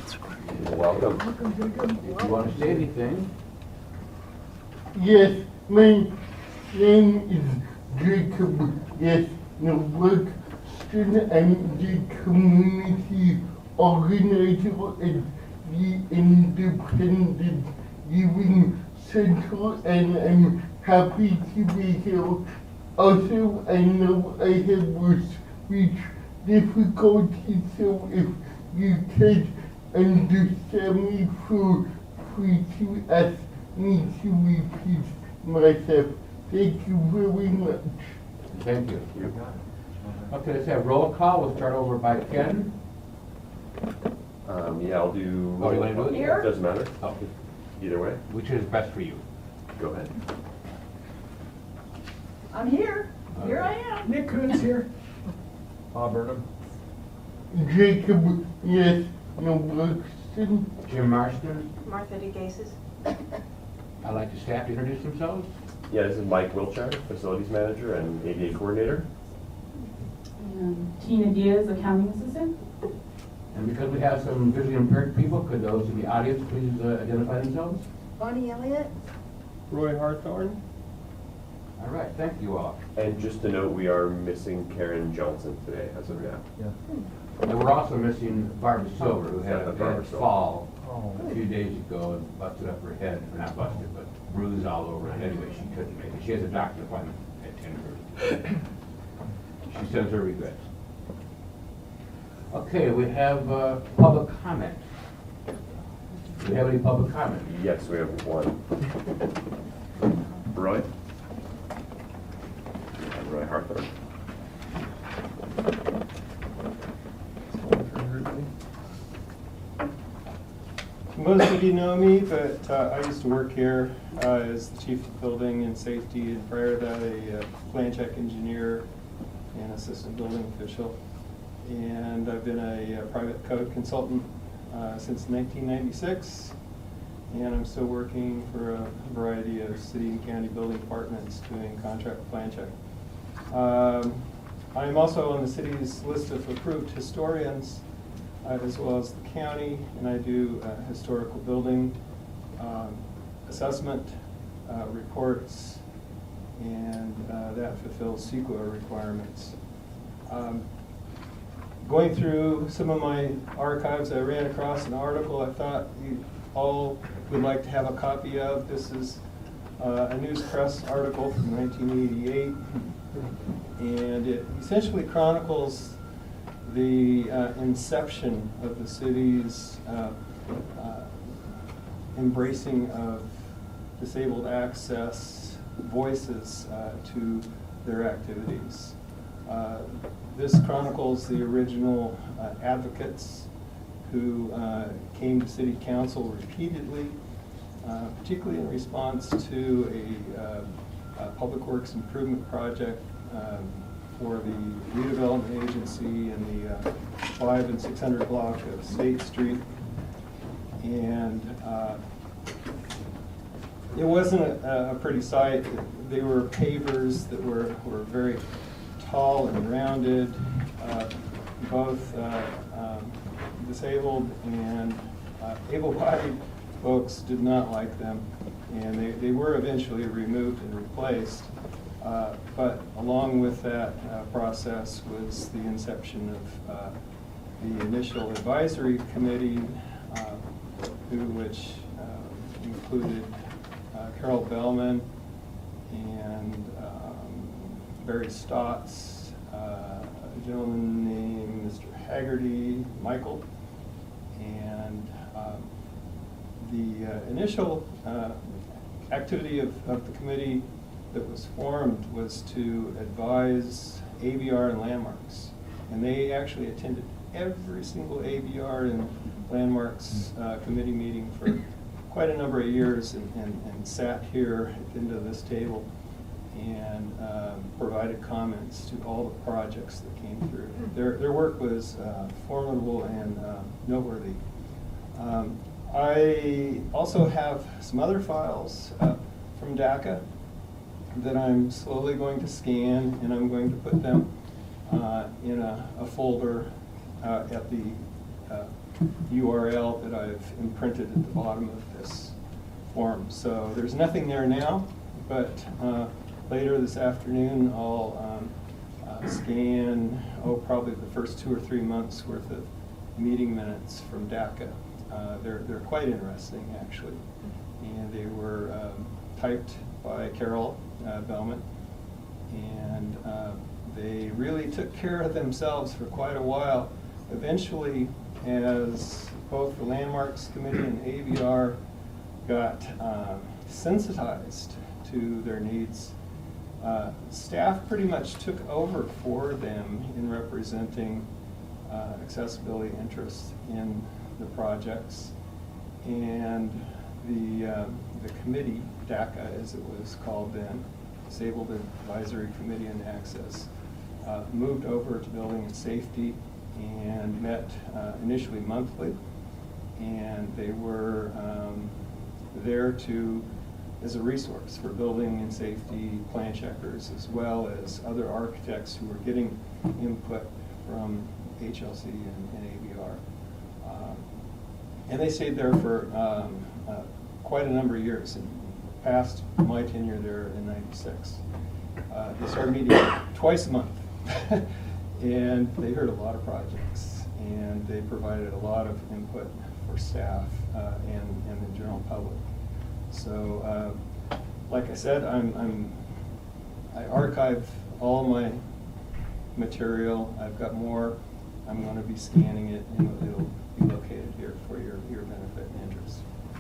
Welcome. If you want to say anything, Yes, my name is Jacob. Yes, Norwexton. I'm the community organizer at the Independent Living Center, and I'm happy to be here. Also, I know I have speech difficulties, so if you can't understand me, feel free to ask me to repeat myself. Thank you very much. thank you. Okay, let's have roll call. We'll start over by Ken. Yeah, I'll do. Oh, you wanna do it here? Doesn't matter. Oh, Either way. which is best for you? Go ahead. I'm here. Here I am. Nick Coons here. Bob Burnham. Jacob, yes, Norwexton. Jim Marston. Martha DeGases. I'd like the staff to introduce themselves. Yeah, this is Mike Wiltshire, Facilities Manager and ADA Coordinator. Tina Diaz, accounting assistant. And because we have some visually impaired people, could those in the audience please identify themselves? Bonnie Elliott. Roy Harthorn. All right, thank you all. And just to note, we are missing Karen Johnson today as of now. And we're also missing Barbara Silver, who had a Barbara bad Silver. fall Oh. a few days ago and busted up her head, or not busted, but bruised all over it. Anyway, she couldn't make it. She has a doctor's appointment at 10:30. She sends her regrets. Okay, we have public comment. Do we have any public comment? Yes, we have one. Roy? Roy Harthorn. Most of you know me, but I used to work here as the chief of building and safety, and prior to that, a plan check engineer and assistant building official. And I've been a private code consultant since 1996, and I'm still working for a variety of city and county building departments doing contract plan check. I'm also on the city's list of approved historians, as well as the county, and I do historical building assessment reports, and that fulfills CEQA requirements. Going through some of my archives, I ran across an article I thought you all would like to have a copy of. This is a News Press article from 1988, and it essentially chronicles the inception of the city's embracing of disabled access voices to their activities. This chronicles the original advocates who came to city council repeatedly, particularly in response to a public works improvement project for the redevelopment agency in the 500 and 600 block of State Street. And it wasn't a pretty sight. They were pavers that were very tall and rounded. Both disabled and able-bodied folks did not like them, and they were eventually removed and replaced. But along with that process was the inception of the initial advisory committee, which included Carol Bellman and Barry Stotts, a gentleman named Mr. Haggerty, Michael, and the initial activity of the committee that was formed was to advise ABR and landmarks. And they actually attended every single ABR and landmarks committee meeting for quite a number of years and sat here at the end of this table and provided comments to all the projects that came through. Their work was formidable and noteworthy. I also have some other files from DACA that I'm slowly going to scan, and I'm going to put them in a folder at the URL that I've imprinted at the bottom of this form. So there's nothing there now, but later this afternoon I'll scan, probably the first 2 or 3 months worth of meeting minutes from DACA. They're quite interesting, actually. And they were typed by Carol Bellman. And they really took care of themselves for quite a while. Eventually, as both the Landmarks Committee and AVR got sensitized to their needs, staff pretty much took over for them in representing accessibility interests in the projects. And the committee, DACA as it was called then, Disabled Advisory Committee on Access, moved over to Building and Safety and met initially monthly. And they were there as a resource for building and safety plan checkers, as well as other architects who were getting input from HLC and AVR. And they stayed there for quite a number of years, and past my tenure there in '96. They started meeting twice a month, and they heard a lot of projects, and they provided a lot of input for staff and the general public. So, like I said, I archive all of my material. I've got more. I'm going to be scanning it, and it'll be located here for your benefit and interest.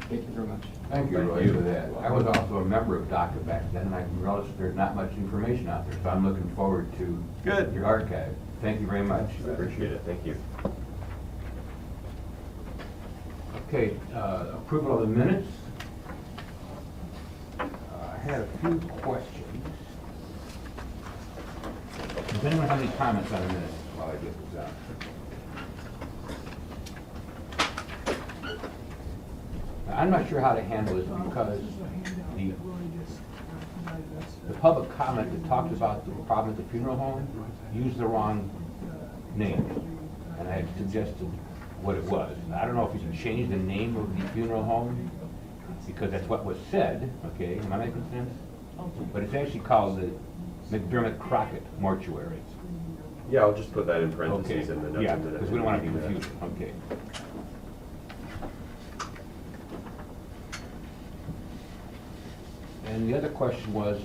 Thank you very much. Thank you, Roy, for that. I was also a member of DACA back then, and I realized there's not much information out there, so I'm looking forward to Good. your archive. Thank you very much. I appreciate it, thank you. Okay, approval of the minutes. I had a few questions. Does anyone have any comments on the minutes while I get this out? Now, I'm not sure how to handle this because the public comment that talked about the problem at the funeral home used the wrong name, and I had suggested what it was. I don't know if you can change the name of the funeral home, because that's what was said, okay, am I making sense? But it's actually called the McDermott Crockett Mortuary. Yeah, I'll just put that in Okay, parentheses in the notes. yeah, because we don't want to be confused, okay. And the other question was,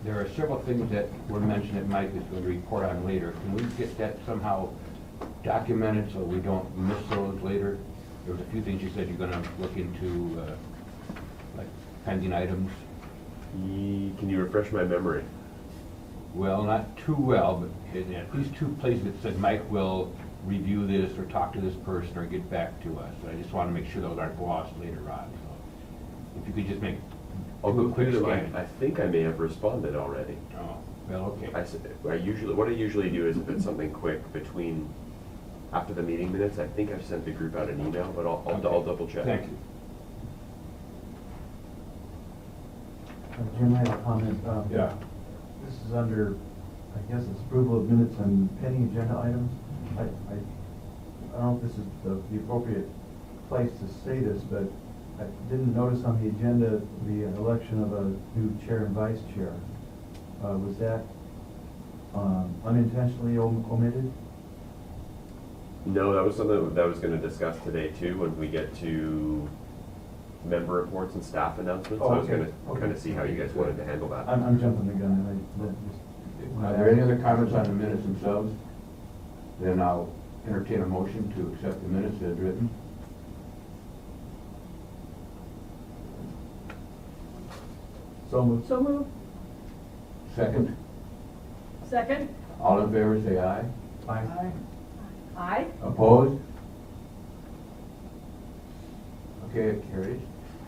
there are several things that were mentioned that Mike is going to report on later. Can we get that somehow documented so we don't miss those later? There was a few things you said you're going to look into, like pending items. Can you refresh my memory? Well, not too well, but in at least 2 places that said Mike will review this or talk to this person or get back to us. I just want to make sure those aren't glossed later on. So if you could just make I'll do go a quick through them. scan. I think I may have responded already. Oh, well, okay. What I usually do is if it's something quick between, after the meeting minutes, I think I've sent the group out an email, but I'll Okay. double check. Thank you. Jim, I have a comment. Yeah. This is under, I guess it's approval of minutes and pending agenda items. I don't know if this is the appropriate place to say this, but I didn't notice on the agenda the election of a new chair and vice chair. Was that unintentionally omitted? No, that was something that I was going to discuss today too when we get to member reports and staff announcements. Oh, I was okay. going to kind of see how you guys wanted to handle that. I'm jumping the gun. Are there any other comments on the minutes themselves? Then I'll entertain a motion to accept the minutes as written. So moved. So moved. Second. Second? All in favor, say aye. Aye. Aye. Opposed? Okay, it carries.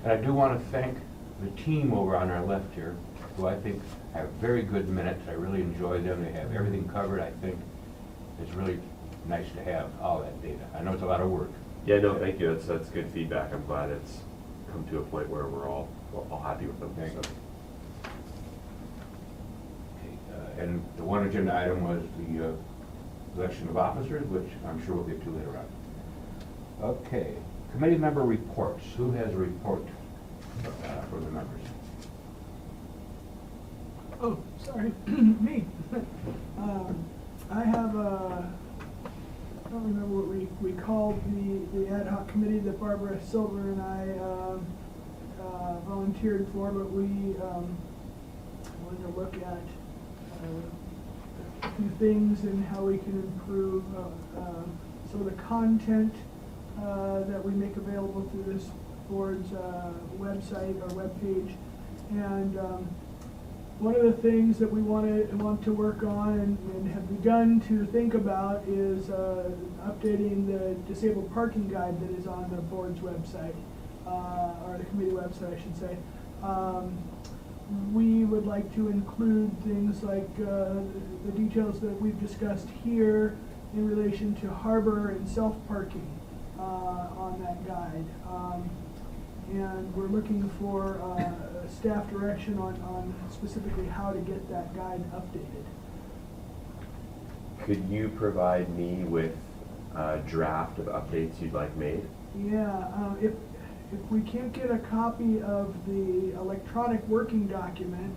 And I do want to thank the team over on our left here, who I think have very good minutes. I really enjoy them. They have everything covered. I think it's really nice to have all that data. I know it's a lot of work. Yeah, no, thank you. That's good feedback. I'm glad it's come to a point where we're all happy with them. Thank so. you. Okay, and the one agenda item was the election of officers, which I'm sure we'll get to later on. Okay, committee member reports. Who has a report for the members? Oh, sorry, me. I have I don't remember what we called the ad hoc committee that Barbara Silver and I volunteered for, but we wanted to look at a few things and how we can improve some of the content that we make available through this board's website or webpage. And one of the things that we want to work on and have begun to think about is updating the disabled parking guide that is on the board's website, or the committee website, I should say. We would like to include things like the details that we've discussed here in relation to harbor and self-parking on that guide. And we're looking for staff direction on specifically how to get that guide updated. Could you provide me with a draft of updates you'd like made? Yeah, if we can't get a copy of the electronic working document,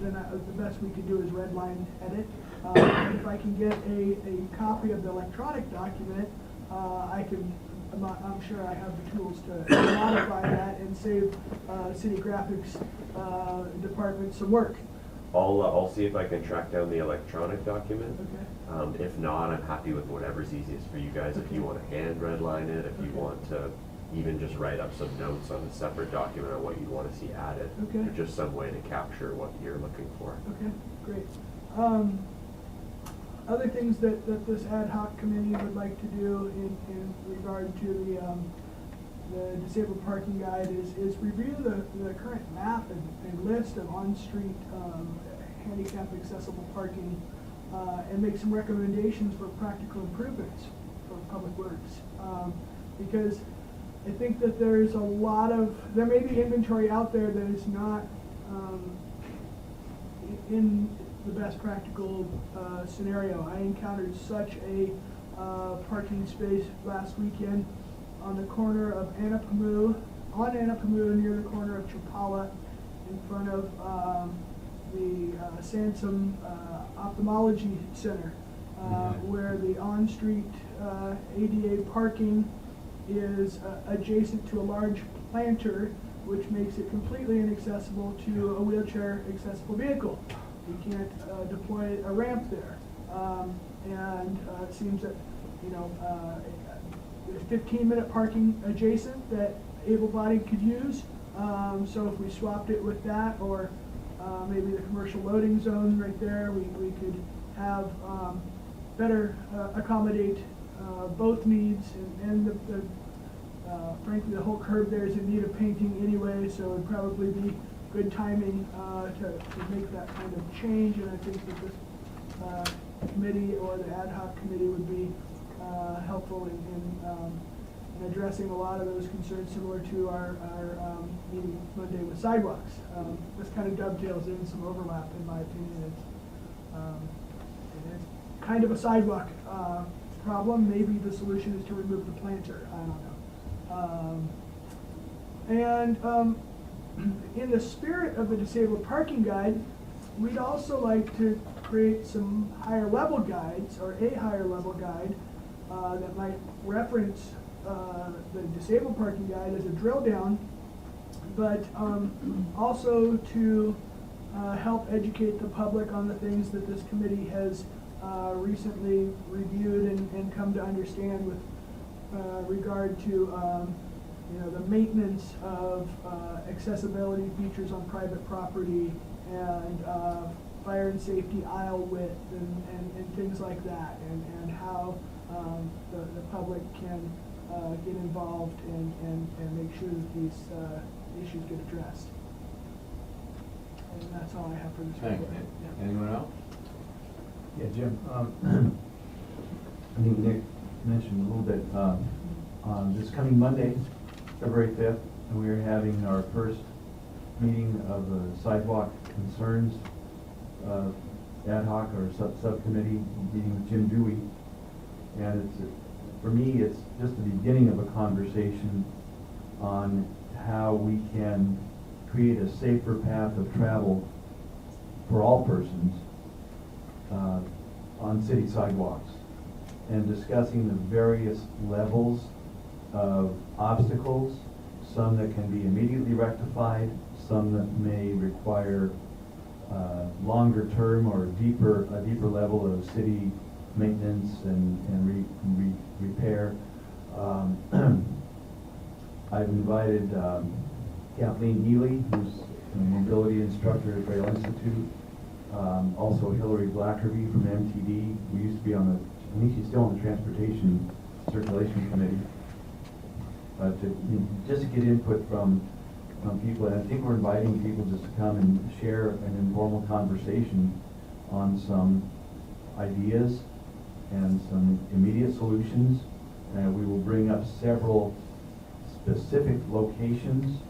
then the best we could do is redline edit. If I can get a copy of the electronic document, I'm sure I have the tools to modify that and save city graphics department some work. I'll see if I can track down the electronic document. Okay. If not, I'm happy with whatever's easiest for you guys. If you want to hand redline it, if you Okay. want to even just write up some notes on a separate document on what you want to see added. Okay. Or just some way to capture what you're looking for. Okay, great. Other things that this ad hoc committee would like to do in regard to the disabled parking guide is review the current map and list of on-street handicap accessible parking and make some recommendations for practical improvements for Public Works. Because I think that there may be inventory out there that is not in the best practical scenario. I encountered such a parking space last weekend on the corner of Anapamu near the corner of Chapala, in front of the Sansom Ophthalmology Center, where the on-street ADA parking is adjacent to a large planter, which makes it completely inaccessible to a wheelchair accessible vehicle. You can't deploy a ramp there. And it seems that, there's 15-minute parking adjacent that able-bodied could use. So if we swapped it with that, or maybe the commercial loading zone right there, we could have better accommodate both needs, and frankly, the whole curb there is in need of painting anyway, so it'd probably be good timing to make that kind of change. And I think that this committee or the ad hoc committee would be helpful in addressing a lot of those concerns, similar to our meeting Monday with sidewalks. This kind of dovetails in some overlap, in my opinion. It's kind of a sidewalk problem. Maybe the solution is to remove the planter. I don't know. In the spirit of the disabled parking guide, we'd also like to create some higher level guides, or a higher level guide that might reference the disabled parking guide as a drill down, but also to help educate the public on the things that this committee has recently reviewed and come to understand with regard to the maintenance of accessibility features on private property, and fire and safety aisle width, and things like that, and how the public can get involved and make sure that these issues get addressed. And that's all I have for this Thanks. report. Yeah. Anyone else? Yeah, Jim, I think Nick mentioned a little bit, this coming Monday, February 5th, and we are having our first meeting of the sidewalk concerns ad hoc or subcommittee meeting with Jim Dewey. And it's for me, it's just the beginning of a conversation on how we can create a safer path of travel for all persons on city sidewalks, and discussing the various levels of obstacles, some that can be immediately rectified, some that may require longer term or a deeper level of city maintenance and repair. I've invited Kathleen Healy, who's a mobility instructor at Braille Institute, also Hillary Blackerby from MTD. We used to be on the, I think she's still on the Transportation Circulation Committee. To just get input from people, and I think we're inviting people just to come and share an informal conversation on some ideas and some immediate solutions. And we will bring up several specific locations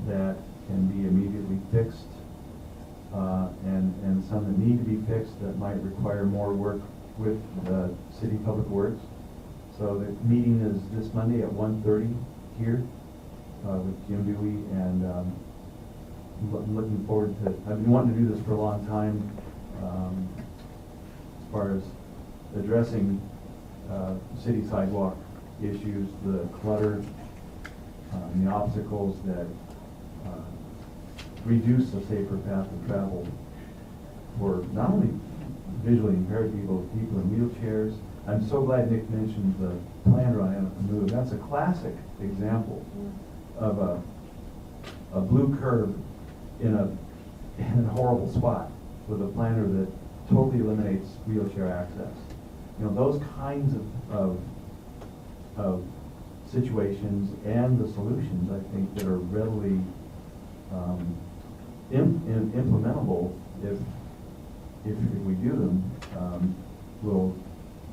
that can be immediately fixed, and some that need to be fixed that might require more work with the City Public Works. So the meeting is this Monday at 1:30 here with Jim Dewey, and I'm looking forward to, I've been wanting to do this for a long time, as far as addressing city sidewalk issues, the clutter, and the obstacles that reduce a safer path of travel for not only visually impaired people, but people in wheelchairs. I'm so glad Nick mentioned the planner on Anaheim Move. That's a classic example of a blue curve in a horrible spot with a planner that totally eliminates wheelchair access. You know, those kinds of situations and the solutions, I think, that are readily implementable if we do them, will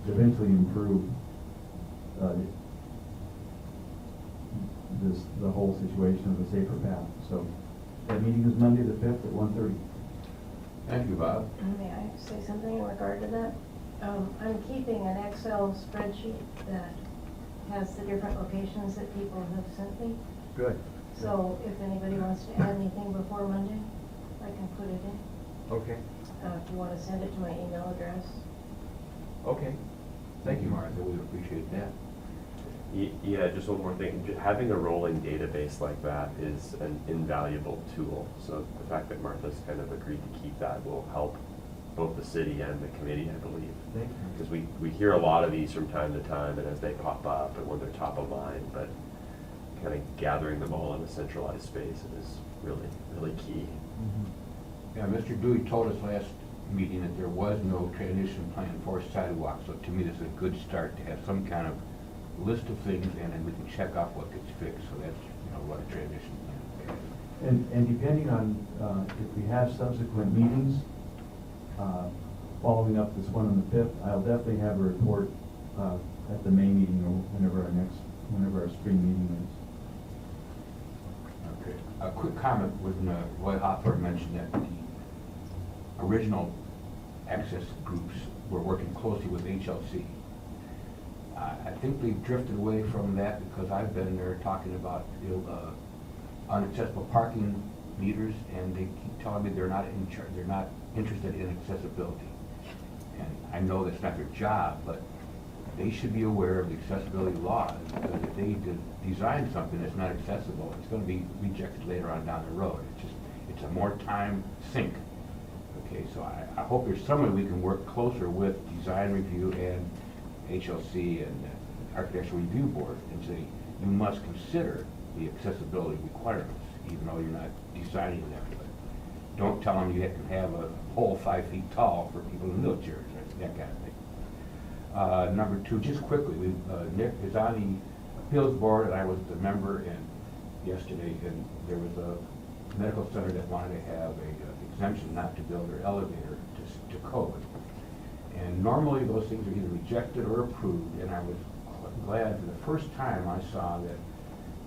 eventually improve the whole situation of a safer path. So that meeting is Monday the 5th at 1:30. Thank you, Bob. May I say something in regard to that? I'm keeping an Excel spreadsheet that has the different locations that people have sent me. Good. So if anybody wants to add anything before Monday, I can put it in. Okay. If you want to send it to my email address. Okay. Thank you, Martha. We would appreciate that. Yeah, just one more thing. Having a rolling database like that is an invaluable tool. So the fact that Martha's kind of agreed to keep that will help both the city and the committee, I believe. Thank you. Because we hear a lot of these from time to time, and as they pop up and when they're top of mind, but kind of gathering them all in a centralized space is really, really key. Yeah, Mr. Dewey told us last meeting that there was no transition plan for sidewalks, so to me this is a good start to have some kind of list of things, and then we can check off what gets fixed, so that's, what a transition plan. And depending on if we have subsequent meetings, following up this one on the 5th, I'll definitely have a report at the May meeting or whenever our spring meeting is. Okay. A quick comment when Roy Hawthorne mentioned that the original access groups were working closely with HLC. I think we've drifted away from that because I've been there talking about unaccessible parking meters, and they keep telling me they're not interested in accessibility. And I know that's not their job, but they should be aware of the accessibility laws, because if they design something that's not accessible, it's going to be rejected later on down the road. It's a more time sink. Okay, so I hope there's some way we can work closer with design review and HLC and the Architectural Review Board and say, you must consider the accessibility requirements, even though you're not designing them. But don't tell them you can have a pole 5 feet tall for people in wheelchairs, that kind of thing. Number 2, just quickly, Nick is on the appeals board, and I was the member yesterday, and there was a medical center that wanted to have a exemption not to build their elevator to code. And normally those things are either rejected or approved, and I was glad for the first time I saw that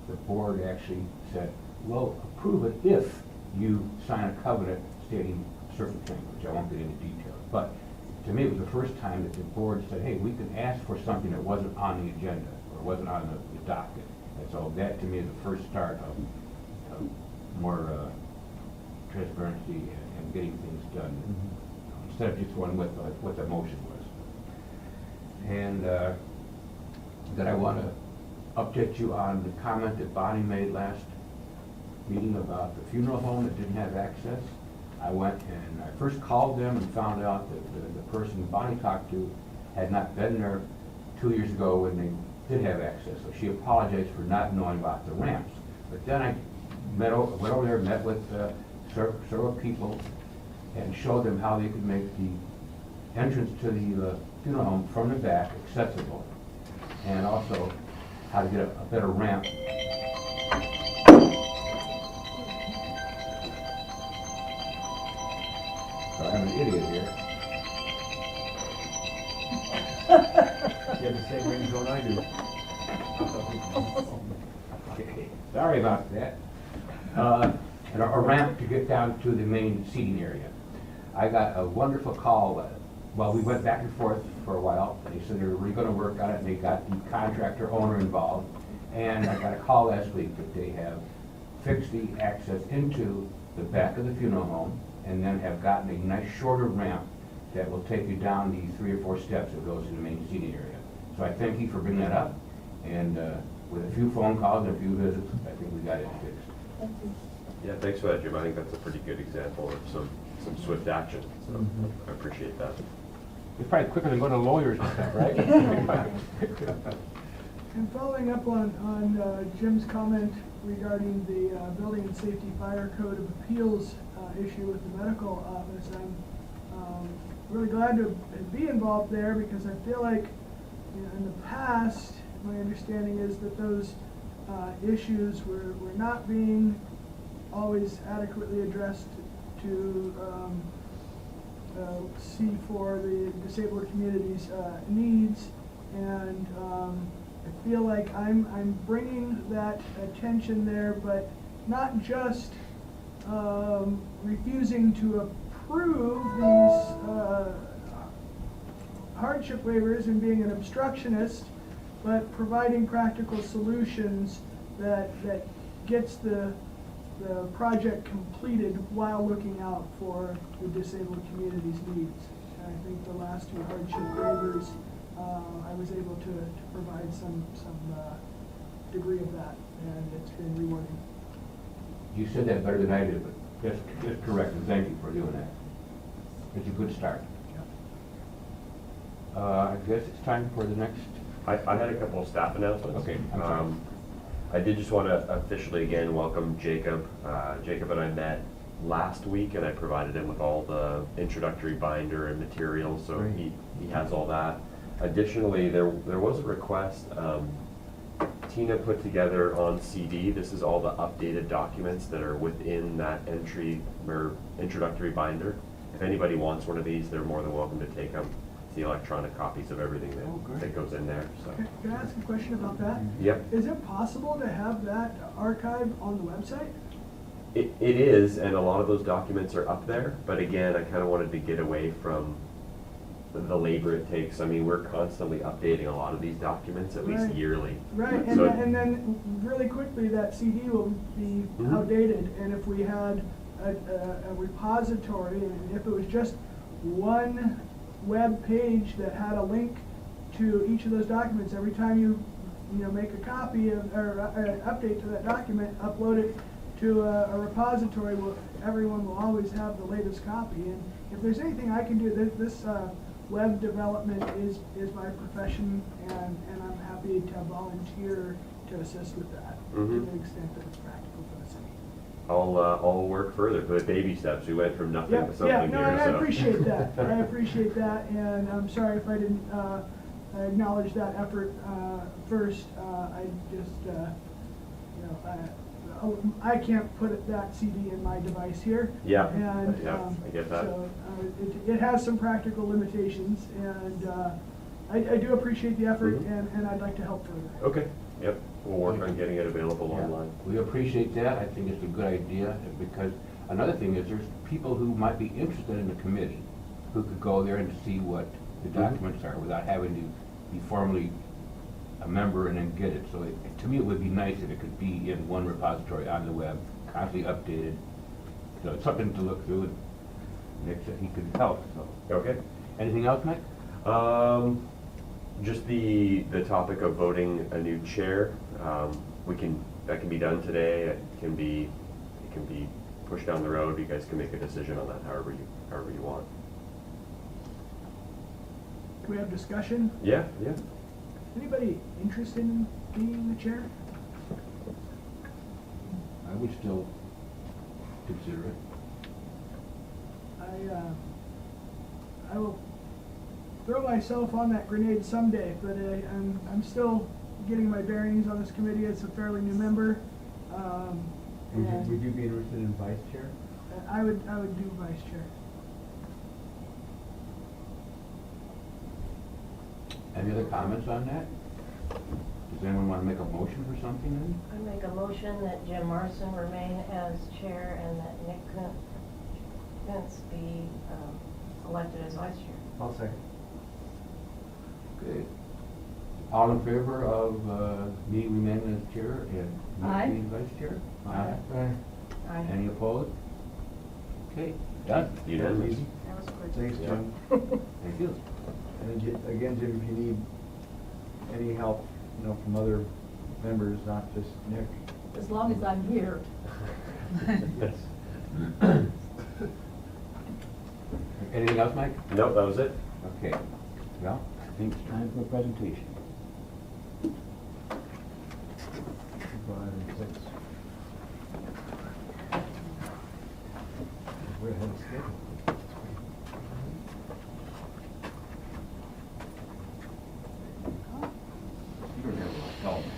the board actually said, well, approve it if you sign a covenant stating certain things, which I won't get into details. But to me, it was the first time that the board said, hey, we can ask for something that wasn't on the agenda, or wasn't on the docket. And so that, to me, is the first start of more transparency and getting things done, instead of just going with what the motion was. And then I want to update you on the comment that Bonnie made last meeting about the funeral home that didn't have access. I went and I first called them and found out that the person Bonnie talked to had not been there 2 years ago when they did have access. So she apologized for not knowing about the ramps. But then I went over there, met with several people, and showed them how they could make the entrance to the funeral home from the back accessible, and also how to get a better ramp. So I'm an idiot here. You have the same ringtone I do. Okay, sorry about that. And a ramp to get down to the main seating area. I got a wonderful call. Well, we went back and forth for a while. They said they were really going to work on it, and they got the contractor owner involved. And I got a call last week that they have fixed the access into the back of the funeral home, and then have gotten a nice shorter ramp that will take you down the 3 or 4 steps that goes to the main seating area. So I thank you for bringing that up, and with a few phone calls and a few visits, I think we got it fixed. Yeah, thanks for that, Jim. I think that's a pretty good example of some swift action, so I appreciate that. It's probably quicker than going to lawyers and stuff, right? And following up on Jim's comment regarding the Building and Safety Fire Code of Appeals issue with the medical office, I'm really glad to be involved there, because I feel like, you know, in the past, my understanding is that those issues were not being always adequately addressed to see for the disabled community's needs, and I feel like I'm bringing that attention there, but not just refusing to approve these hardship waivers and being an obstructionist, but providing practical solutions that gets the project completed while looking out for the disabled community's needs. And I think the last 2 hardship waivers, I was able to provide some degree of that, and it's been rewarding. You said that better than I did, but that's correct, and thank you for doing that. It's a good start. I guess it's time for the next. I had a couple of staff announcements. Okay, I'm sorry. I did just want to officially again welcome Jacob. Jacob and I met last week, and I provided him with all the introductory binder and materials, so he has all that. Additionally, there was a request Tina put together on CD. This is all the updated documents that are within that introductory binder. If anybody wants one of these, they're more than welcome to take them. It's the electronic copies of everything that goes in there. So. Can I ask a question about that? Yep. Is it possible to have that archived on the website? It is, and a lot of those documents are up there, but again, I kind of wanted to get away from the labor it takes. I mean, we're constantly updating a lot of these documents, at least yearly. Right, So- and then really quickly, that CD will be outdated, and if we had a repository, and if it was just one web page that had a link to each of those documents, every time you make a copy of, or update to that document, upload it to a repository, everyone will always have the latest copy. And if there's anything I can do, this web development is my profession, and I'm happy to volunteer to assist with that to the extent that it's practical for the city. I'll work further, but baby steps. We went from nothing to something Yeah, here. no, and I So. appreciate that. I appreciate that, and I'm sorry if I didn't acknowledge that effort first. I just, I can't put that CD in my device here. Yeah, And I get that. So it has some practical limitations, and I do appreciate the effort, and I'd like to help further. Okay. Yep. We'll work on getting it available online. We appreciate that. I think it's a good idea, because another thing is there's people who might be interested in the committee who could go there and see what the documents are without having to be formally a member and then get it. So to me, it would be nice if it could be in one repository on the web, constantly updated. So it's something to look through, and Nick said he could help, so. Okay. Anything else, Mike? Just the topic of voting a new chair, that can be done today, it can be pushed down the road, you guys can make a decision on that however you want. Can we have discussion? Yeah. Anybody interested in being the chair? I would still consider it. I will throw myself on that grenade someday, but I'm still getting my bearings on this committee. It's a fairly new member. And Would you be interested in vice chair? I would do vice chair. Any other comments on that? Does anyone want to make a motion for something then? I make a motion that Jim Morrison remain as chair and that Nick Kuntz be elected as vice chair. I'll second. Okay. All in favor of me remaining as chair and Aye. Nick being vice chair? Aye. Aye. Any opposed? Okay, done. Unanimous. That was quick. Thanks, Yeah. Jim. Thank you. And again, Jim, if you need any help, from other members, not just Nick. As long as I'm here. Yes. Anything else, Mike? Nope, that was it. Okay. Well, I think it's time for a presentation. 5 and 6. We're ahead of schedule. You don't have to tell them.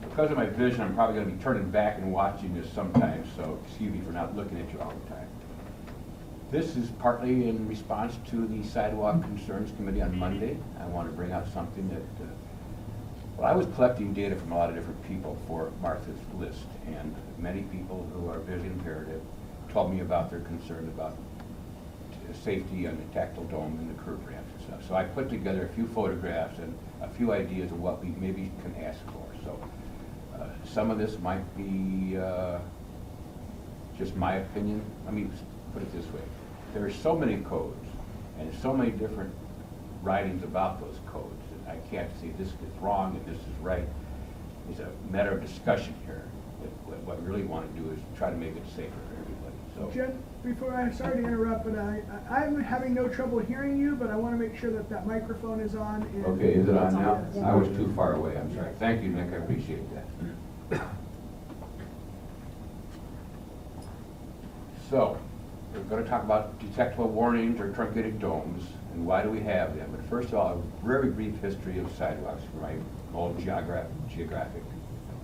Because of my vision, I'm probably going to be turning back and watching this sometimes, so excuse me for not looking at you all the time. This is partly in response to the Sidewalk Concerns Committee on Monday. I want to bring out something that, well, I was collecting data from a lot of different people for Martha's list, and many people who are visually impaired told me about their concerns about safety on the tactile dome and the curb ramps and stuff. So I put together a few photographs and a few ideas of what we maybe can ask for. So some of this might be just my opinion. Let me put it this way. There are so many codes and so many different writings about those codes that I can't say this is wrong and this is right. It's a matter of discussion here. What we really want to do is try to make it safer for everybody. So. Jim, sorry to interrupt, but I'm having no trouble hearing you, but I want to make sure that microphone is on. And Okay, is it on now? Yes. I was too far away, I'm sorry. Thank you, Nick, I appreciate that. So, we're going to talk about detectable warnings or truncated domes, and why do we have them? But first of all, a very brief history of sidewalks from my old geographic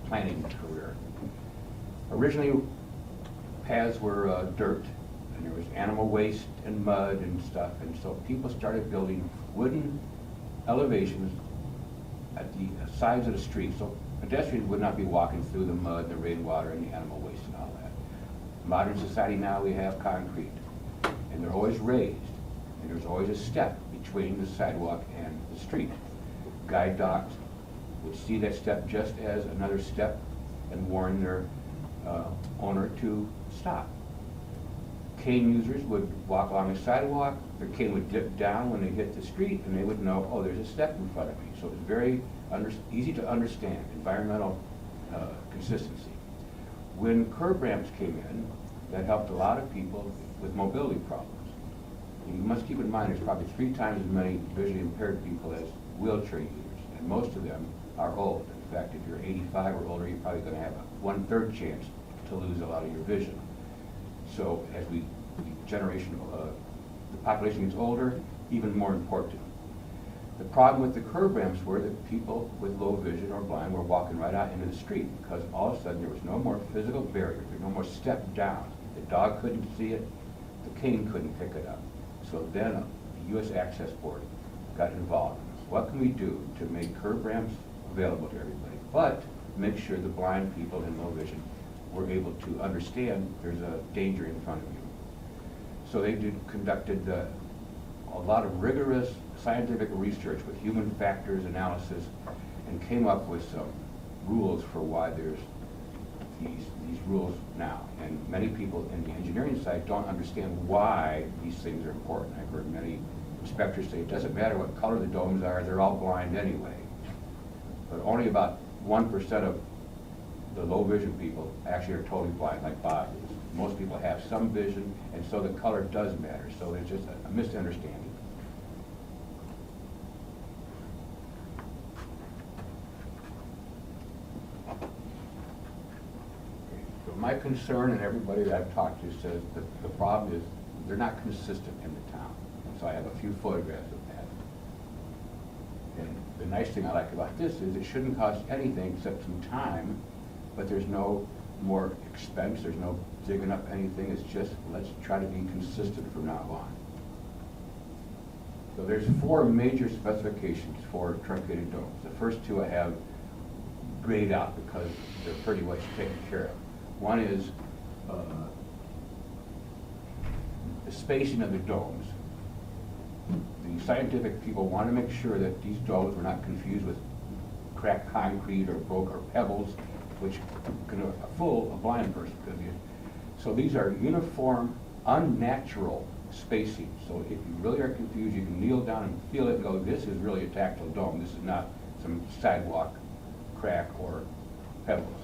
planning career. Originally, paths were dirt, and there was animal waste and mud and stuff, and so people started building wooden elevations at the sides of the street, so pedestrians would not be walking through the mud, the rainwater, and the animal waste and all that. Modern society now, we have concrete, and they're always raised, and there's always a step between the sidewalk and the street. Guide dogs would see that step just as another step and warn their owner to stop. Cane users would walk along the sidewalk, their cane would dip down when they hit the street, and they would know, oh, there's a step in front of me. So it's very easy to understand, environmental consistency. When curb ramps came in, that helped a lot of people with mobility problems. You must keep in mind there's probably 3 times as many visually impaired people as wheelchair users, and most of them are old. In fact, if you're 85 or older, you're probably going to have a 1/3 chance to lose a lot of your vision. So as the population gets older, even more important. The problem with the curb ramps were that people with low vision or blind were walking right out into the street because all of a sudden there was no more physical barrier, there was no more step down. The dog couldn't see it, the cane couldn't pick it up. So then the U.S. Access Board got involved. What can we do to make curb ramps available to everybody, but make sure the blind people and low vision were able to understand there's a danger in front of you. So they conducted a lot of rigorous scientific research with human factors analysis and came up with some rules for why there's these rules now. And many people in the engineering side don't understand why these things are important. I've heard many inspectors say it doesn't matter what color the domes are, they're all blind anyway. But only about 1% of the low vision people actually are totally blind like Bob is. Most people have some vision, and so the color does matter. So it's just a misunderstanding. So my concern, and everybody that I've talked to says that the problem is they're not consistent in the town. So I have a few photographs of that. And the nice thing I like about this is it shouldn't cost anything except some time, but there's no more expense, there's no digging up anything, it's just let's try to be consistent from now on. So there's 4 major specifications for truncated domes. The first 2 I have grayed out because they're pretty much taken care of. One is the spacing of the domes. The scientific people want to make sure that these domes were not confused with cracked concrete or pebbles, which can fool a blind person. So these are uniform, unnatural spacing. So if you really are confused, you can kneel down and feel it and go, this is really a tactile dome. This is not some sidewalk crack or pebbles.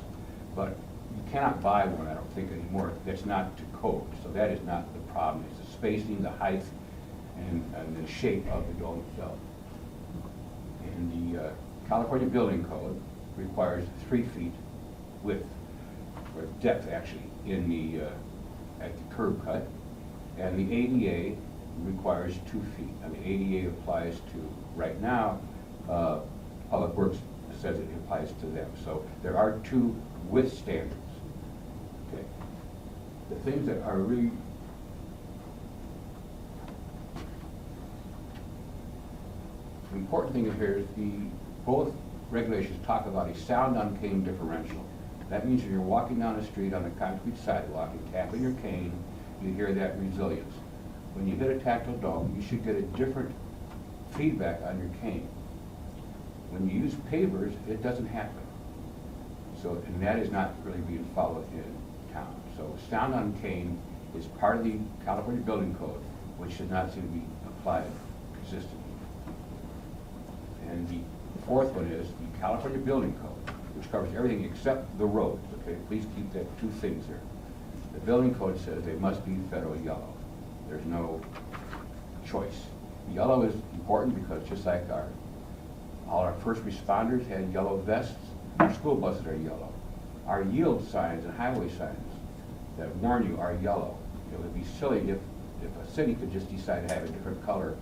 But you cannot buy one, I don't think, anymore. That's not to code. So that is not the problem. It's the spacing, the height, and the shape of the dome itself. And the California Building Code requires 3 feet width, or depth actually, in the at the curb cut, and the ADA requires 2 feet. And the ADA applies to, right now, Public Works says it applies to them. So there are 2 width standards. Okay. The things that are really the important thing here is both regulations talk about a sound on cane differential. That means when you're walking down the street on a concrete sidewalk and tapping your cane, you hear that resilience. When you hit a tactile dome, you should get a different feedback on your cane. When you use pavers, it doesn't happen. So, and that is not really being followed in town. So sound on cane is part of the California Building Code, which should not seem to be applied consistently. And the 4th one is the California Building Code, which covers everything except the roads, okay? Please keep that 2 things there. The building code says they must be federal yellow. There's no choice. Yellow is important because just like all our first responders had yellow vests, our school buses are yellow. Our yield signs and highway signs that warn you are yellow. It would be silly if a city could just decide to have a different color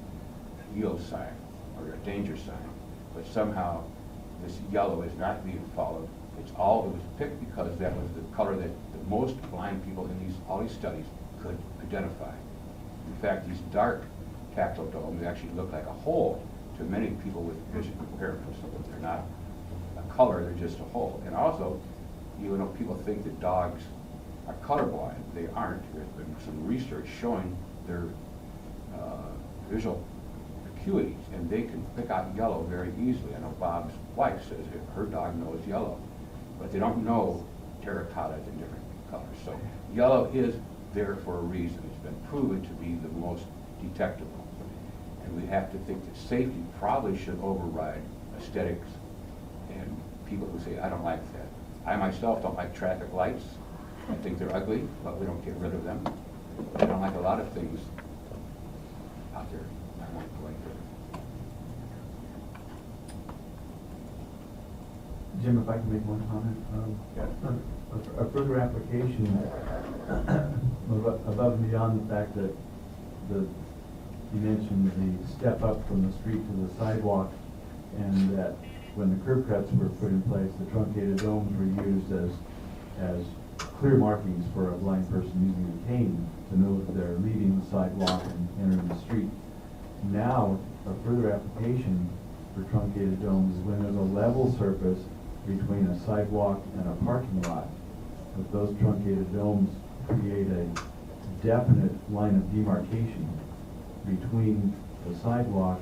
yield sign or a danger sign. But somehow this yellow is not being followed. It was picked because that was the color that the most blind people in all these studies could identify. In fact, these dark tactile domes actually look like a hole to many people with vision impairments. They're not a color, they're just a hole. And also, even though people think that dogs are colorblind, they aren't. There's been some research showing their visual acuities, and they can pick out yellow very easily. I know Bob's wife says her dog knows yellow, but they don't know terracottas in different colors. So yellow is there for a reason. It's been proven to be the most detectable. And we have to think that safety probably should override aesthetics and people who say, I don't like that. I myself don't like traffic lights. I think they're ugly, but we don't get rid of them. I don't like a lot of things out there. I won't go into it. Jim, if I can make one comment. A further application above and beyond the fact that you mentioned the step up from the street to the sidewalk, and that when the curb cuts were put in place, the truncated domes were used as clear markings for a blind person using a cane to know that they're leaving the sidewalk and entering the street. Now, a further application for truncated domes is when there's a level surface between a sidewalk and a parking lot. that those truncated domes create a definite line of demarcation between the sidewalk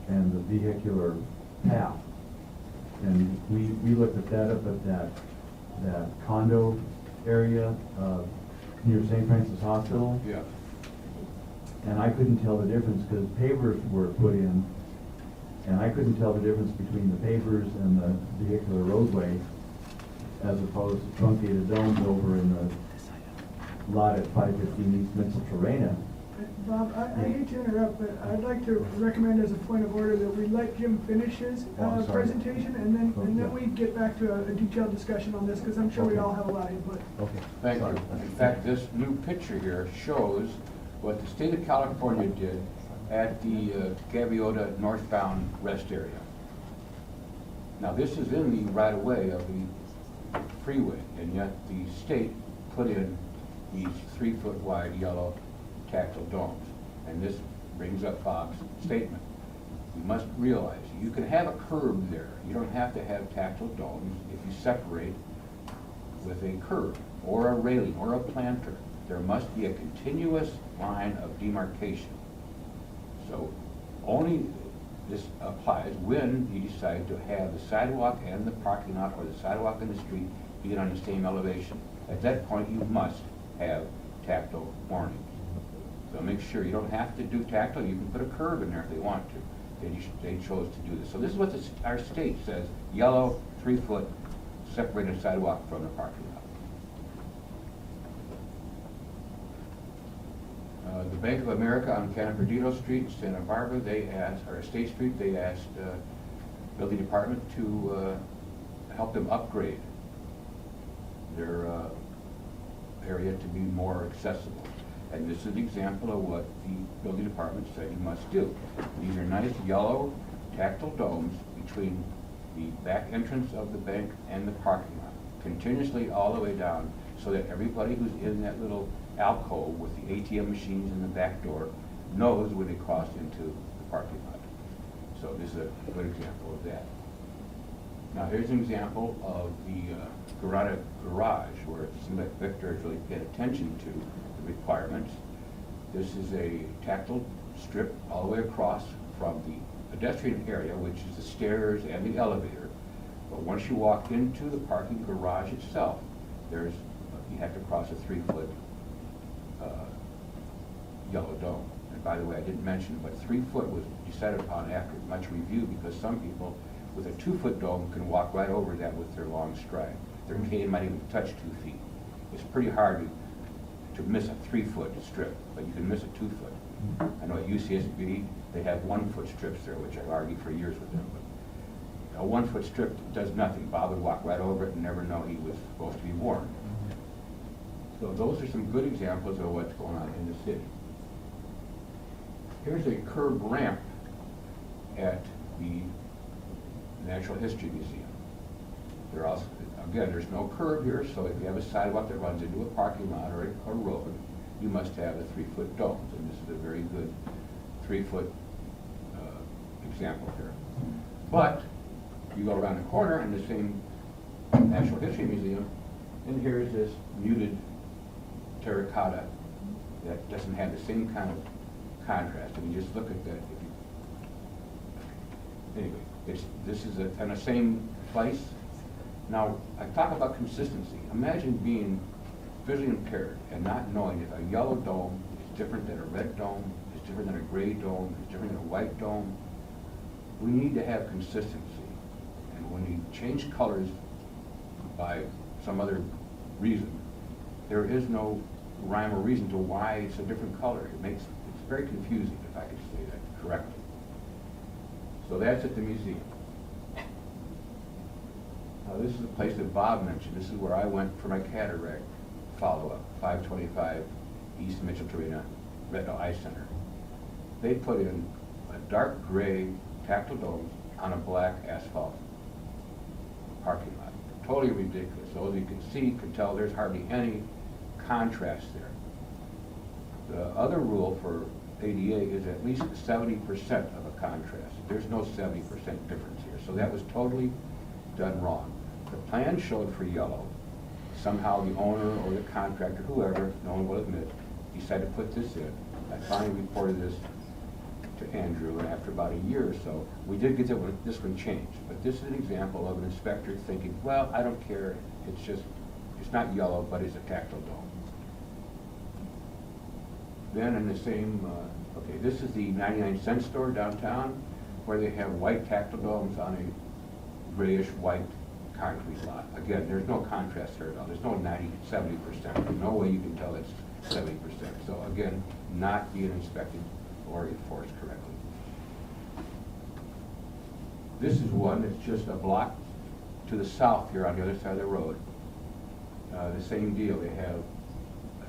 and the vehicular path. And we looked at that up at that condo area near St. Francis Hospital. Yeah. And I couldn't tell the difference because pavers were put in, and I couldn't tell the difference between the pavers and the vehicular roadway as opposed to truncated domes over in the lot at 515 East Mitchell-Torrena. Bob, I hate to interrupt, but I'd like to recommend as a point of order that we let Jim finish his Oh, I'm sorry. presentation, and then Okay. we get back to a detailed discussion on this, because I'm sure we Okay. all have a lot of input. Okay. Thank you. Sorry. In fact, this new picture here shows what the state of California did at the Gaviota northbound rest area. Now, this is in the right-of-way of the freeway, and yet the state put in these 3-foot wide yellow tactile domes. And this brings up Bob's statement. You must realize, you can have a curb there. You don't have to have tactile domes if you separate with a curb, or a railing, or a planter. There must be a continuous line of demarcation. So only this applies when you decide to have the sidewalk and the parking lot, or the sidewalk and the street be on the same elevation. At that point, you must have tactile warnings. So make sure you don't have to do tactile. You can put a curb in there if they want to. They chose to do this. So this is what our state says: yellow, 3-foot separated sidewalk from the parking lot. The Bank of America on San Bernardino Street in Santa Barbara, they asked, or State Street, they asked Building Department to help them upgrade their area to be more accessible. And this is an example of what the Building Department said you must do. These are nice yellow tactile domes between the back entrance of the bank and the parking lot, continuously all the way down, so that everybody who's in that little alcove with the ATM machines in the back door knows when they cross into the parking lot. So this is a good example of that. Now here's an example of the garage, where it seems like Victor has really paid attention to the requirements. This is a tactile strip all the way across from the pedestrian area, which is the stairs and the elevator. But once you walk into the parking garage itself, you have to cross a 3-foot yellow dome. And by the way, I didn't mention, but 3 foot was decided upon after much review, because some people with a 2-foot dome can walk right over that with their long stride. Their cane might even touch 2 feet. It's pretty hard to miss a 3-foot strip, but you can miss a 2-foot. I know at UCSB, they have 1-foot strips there, which I've argued for years with them. But a 1-foot strip does nothing. Bob would walk right over it and never know he was supposed to be warned. So those are some good examples of what's going on in the city. Here's a curb ramp at the Natural History Museum. There's no curb here, so if you have a sidewalk that runs into a parking lot or a road, you must have a 3-foot dome. And this is a very good 3-foot example here. But you go around the corner in the same Natural History Museum, and here's this muted terracotta that doesn't have the same kind of contrast. And you just look at that. Anyway, this is in the same place. Now, I talk about consistency. Imagine being visually impaired and not knowing if a yellow dome is different than a red dome, is different than a gray dome, is different than a white dome. We need to have consistency. And when you change colors by some other reason, there is no rhyme or reason to why it's a different color. It's very confusing, if I could say that correctly. So that's at the museum. This is the place that Bob mentioned. This is where I went for my cataract follow-up, 525 East Mitchell-Torrena Retinal Eye Center. They put in a dark gray tactile dome on a black asphalt parking lot. Totally ridiculous. So as you can tell there's hardly any contrast there. The other rule for ADA is at least 70% of a contrast. There's no 70% difference here. So that was totally done wrong. The plan showed for yellow somehow the owner or the contractor, whoever, no one will admit, decided to put this in. I finally reported this to Andrew, and after about a year or so, we did get this one changed. But this is an example of an inspector thinking, well, I don't care, it's not yellow, but it's a tactile dome. Then in the same, okay, this is the 99-cent store downtown, where they have white tactile domes on a grayish white concrete lot. Again, there's no contrast here at all. There's no 70%. No way you can tell it's 70%. So again, not being inspected or enforced correctly. This is one that's just a block to the south here on the other side of the road. The same deal. They have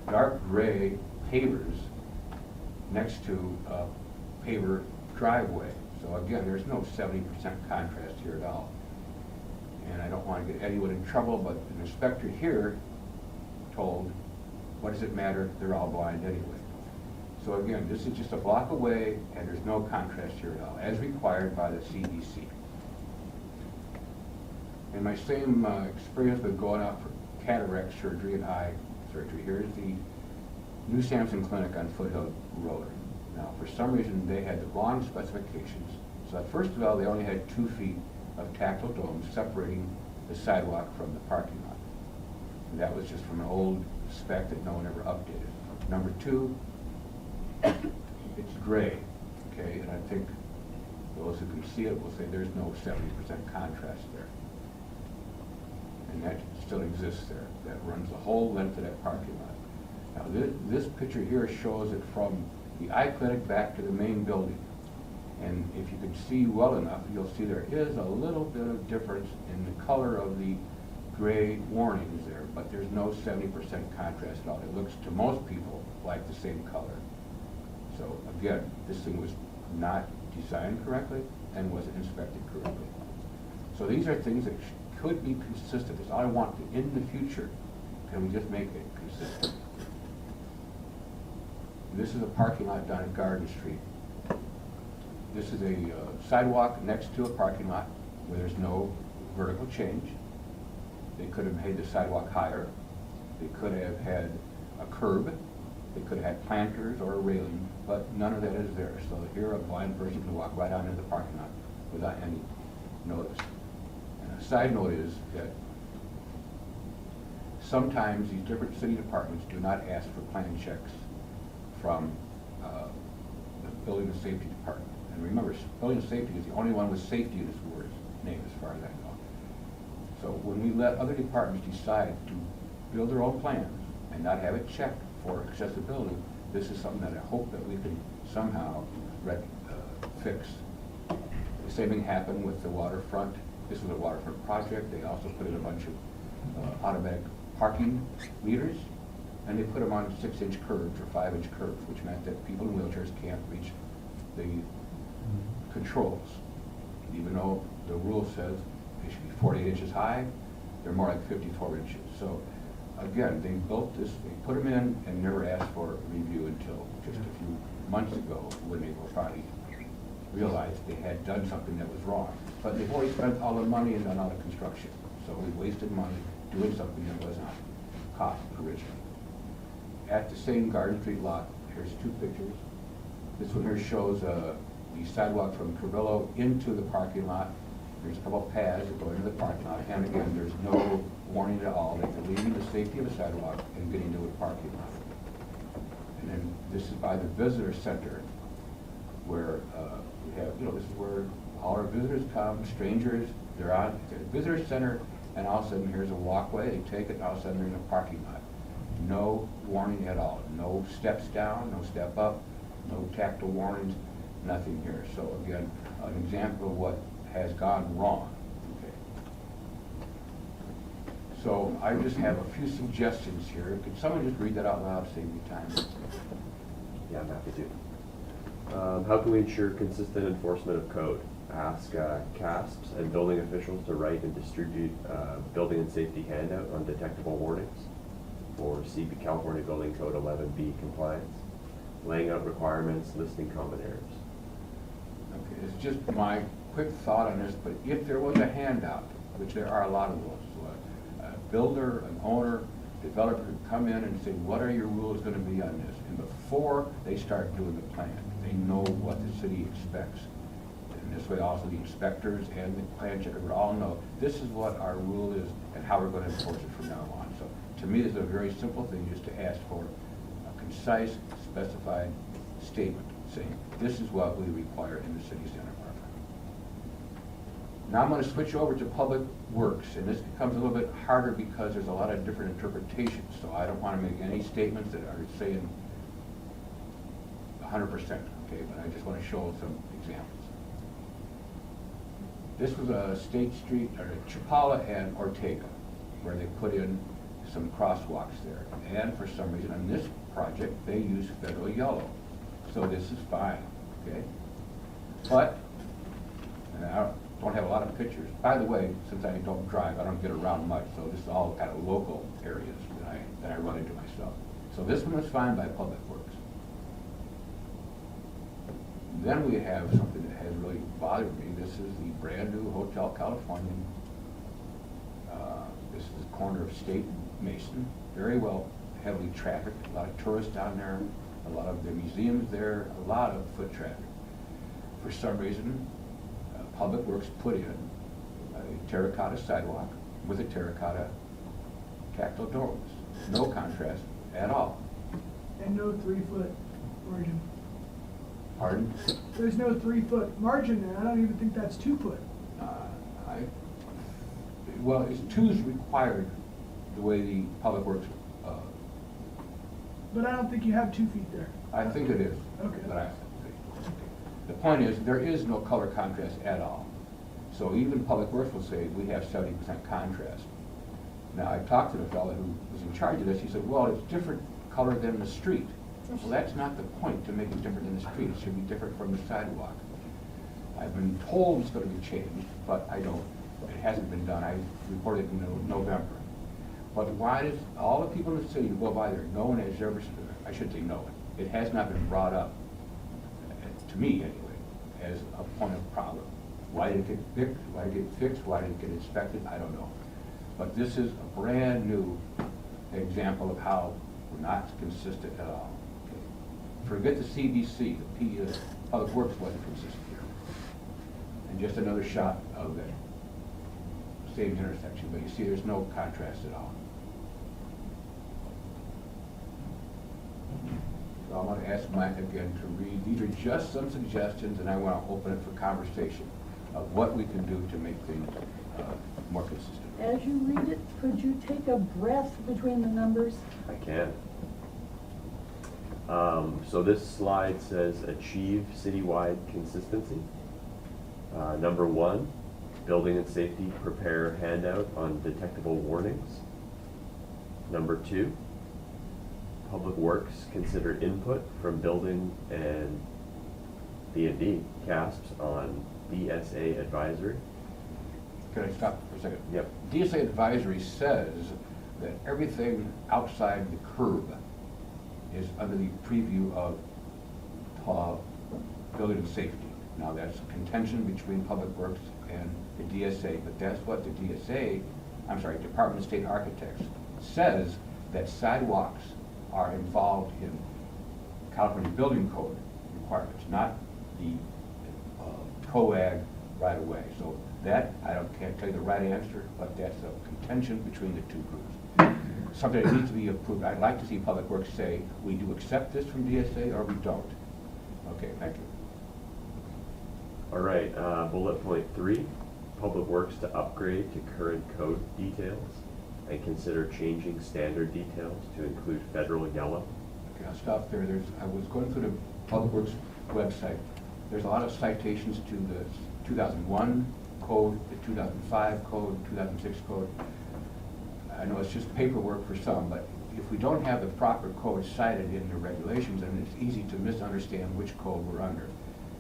dark gray pavers next to a paver driveway. So again, there's no 70% contrast here at all. And I don't want to get anyone in trouble, but an inspector here told, what does it matter? They're all blind anyway. So again, this is just a block away, and there's no contrast here at all, as required by the CDC. And my same experience with going out for cataract surgery and eye surgery, here's the New Sampson Clinic on Foothill Road. Now, for some reason, they had the wrong specifications. So first of all, they only had 2 feet of tactile domes separating the sidewalk from the parking lot. And that was just from an old spec that no one ever updated. Number 2, it's gray, okay? And I think those who can see it will say there's no 70% contrast there. And that still exists there. That runs the whole length of that parking lot. Now, this picture here shows it from the eye clinic back to the main building. And if you can see well enough, you'll see there is a little bit of difference in the color of the gray warnings there, but there's no 70% contrast at all. It looks to most people like the same color. So again, this thing was not designed correctly and wasn't inspected correctly. So these are things that could be consistent. That's all I want. In the future, can we just make it consistent? This is a parking lot down at Garden Street. This is a sidewalk next to a parking lot where there's no vertical change. They could have made the sidewalk higher. They could have had a curb. They could have had planters or a railing, but none of that is there. So here a blind person can walk right onto the parking lot without any notice. And a side note is that sometimes these different city departments do not ask for plan checks from the Building and Safety Department. And remember, Building and Safety is the only one with safety in its word's name as far as I know. So when we let other departments decide to build their own plans and not have it checked for accessibility, this is something that I hope that we can somehow fix. The same thing happened with the waterfront. This was a waterfront project. They also put in a bunch of automatic parking meters, and they put them on 6-inch curves or 5-inch curves, which meant that people in wheelchairs can't reach the controls. Even though the rule says they should be 48 inches high, they're more like 54 inches. So again, they built this, they put them in and never asked for review until just a few months ago when they were finally realized they had done something that was wrong. But they've already spent all the money and done all the construction. So we wasted money doing something that was not cost originally. At the same Garden Street lot, here's 2 pictures. This one here shows the sidewalk from Carrillo into the parking lot. There's a couple of paths that go into the parking lot, and again, there's no warning at all that they're leaving the safety of the sidewalk and getting to a parking lot. And then this is by the visitor center, where we have, this is where all our visitors come, strangers, they're on the visitor center, and all of a sudden here's a walkway, they take it, and all of a sudden they're in a parking lot. No warning at all, no steps down, no step up, no tactile warnings, nothing here. So again, an example of what has gone wrong. Okay. So I just have a few suggestions here. Could someone just read that out loud, save me time? Yeah, I'm happy to. How can we ensure consistent enforcement of code? Ask CASPs and building officials to write and distribute building and safety handout on detectable warnings for CB California Building Code 11B compliance. Laying out requirements, listing common errors. Okay, it's just my quick thought on this, but if there was a handout, which there are a lot of those, builder, an owner, developer can come in and say, what are your rules gonna be on this? And before they start doing the plan, they know what the city expects. And this way also the inspectors and the plan checker would all know, this is what our rule is and how we're gonna enforce it from now on. So to me, this is a very simple thing, just to ask for a concise, specified statement saying, this is what we require in the city of Santa Barbara. Now I'm going to switch over to Public Works, and this becomes a little bit harder because there's a lot of different interpretations, so I don't want to make any statements that are saying 100%, okay, but I just want to show some examples. This was a State Street, or Chapala and Ortega, where they put in some crosswalks there. And for some reason, on this project, they use federal yellow. So this is fine, okay? But, and I don't have a lot of pictures. By the way, since I don't drive, I don't get around much, so this is all kind of local areas that I run into myself. So this one was fine by Public Works. Then we have something that has really bothered me. This is the brand new Hotel California. This is the corner of State and Mason. Very well, heavily trafficked. A lot of tourists down there. A lot of the museums there. A lot of foot traffic. For some reason, Public Works put in a terracotta sidewalk with a terracotta tactile doors. No contrast at all. And no 3-foot margin. Pardon? There's no 3-foot margin there. I don't even think that's 2 foot. Well, it's 2 is required the way the Public Works. But I don't think you have 2 feet there. I think it is. Okay. But the point is, there is no color contrast at all. So even Public Works will say, we have 70% contrast. Now, I talked to the fellow who was in charge of this. He said, well, it's different color than the street. Well, that's not the point, to make it different than the street. It should be different from the sidewalk. I've been told it's going to be changed, but I don't. It hasn't been done. I reported it in November. But why does all the people in the city who go by there, no one has ever, I should say no one, it has not been brought up, to me anyway, as a point of problem. Why did it get fixed? Why did it get fixed? Why did it get inspected? I don't know. But this is a brand new example of how we're not consistent at all. Okay. Forget the CBC, the Public Works wasn't consistent here. And just another shot of that same intersection, but you see there's no contrast at all. So I want to ask Mike again to read. These are just some suggestions, and I want to open it for conversation of what we can do to make things more consistent. As you read it, could you take a breath between the numbers? I can. So this slide says achieve citywide consistency. Number 1, building and safety prepare handout on detectable warnings. Number 2, Public Works consider input from building and D&D CASPs on DSA advisory. Can I stop for a second? Yep. DSA advisory says that everything outside the curb is under the preview of building and safety. Now, that's a contention between Public Works and the DSA, but that's what the DSA, I'm sorry, Department of State Architects, says that sidewalks are involved in California Building Code requirements, not the COAG right away. So that, can't tell you the right answer, but that's a contention between the two groups. Something that needs to be approved. I'd like to see Public Works say, we do accept this from DSA or we don't. Okay, thank you. All right, bullet point 3, Public Works to upgrade to current code details and consider changing standard details to include federal yellow. Okay, I'll stop there. I was going through the Public Works website. There's a lot of citations to the 2001 code, the 2005 code, 2006 code. I know it's just paperwork for some, but if we don't have the proper code cited in the regulations, then it's easy to misunderstand which code we're under.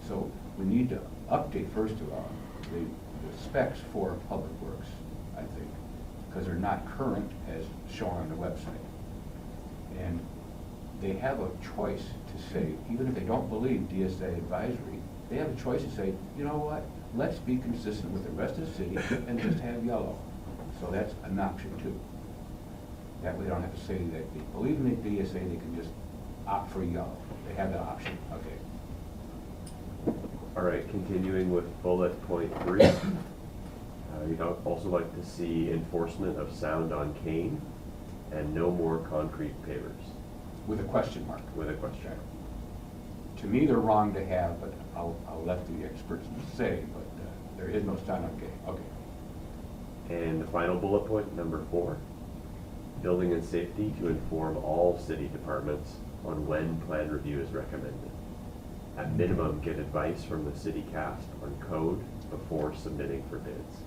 So we need to update, first of all, the specs for Public Works, I think, because they're not current as shown on the website. And they have a choice to say, even if they don't believe DSA advisory, they have a choice to say, you know what, let's be consistent with the rest of the city and just have yellow. So that's an option too. That way they don't have to say that they believe in the DSA, they can just opt for yellow. They have that option, okay. All right, continuing with bullet point 3. We'd also like to see enforcement of sound on cane and no more concrete pavers, With a question mark. with a question. To me, they're wrong to have, but I'll let the experts say, but there is no sound on cane, okay. And the final bullet point, number 4, building and safety to inform all city departments on when plan review is recommended. At minimum, get advice from the city cast on code before submitting for bids.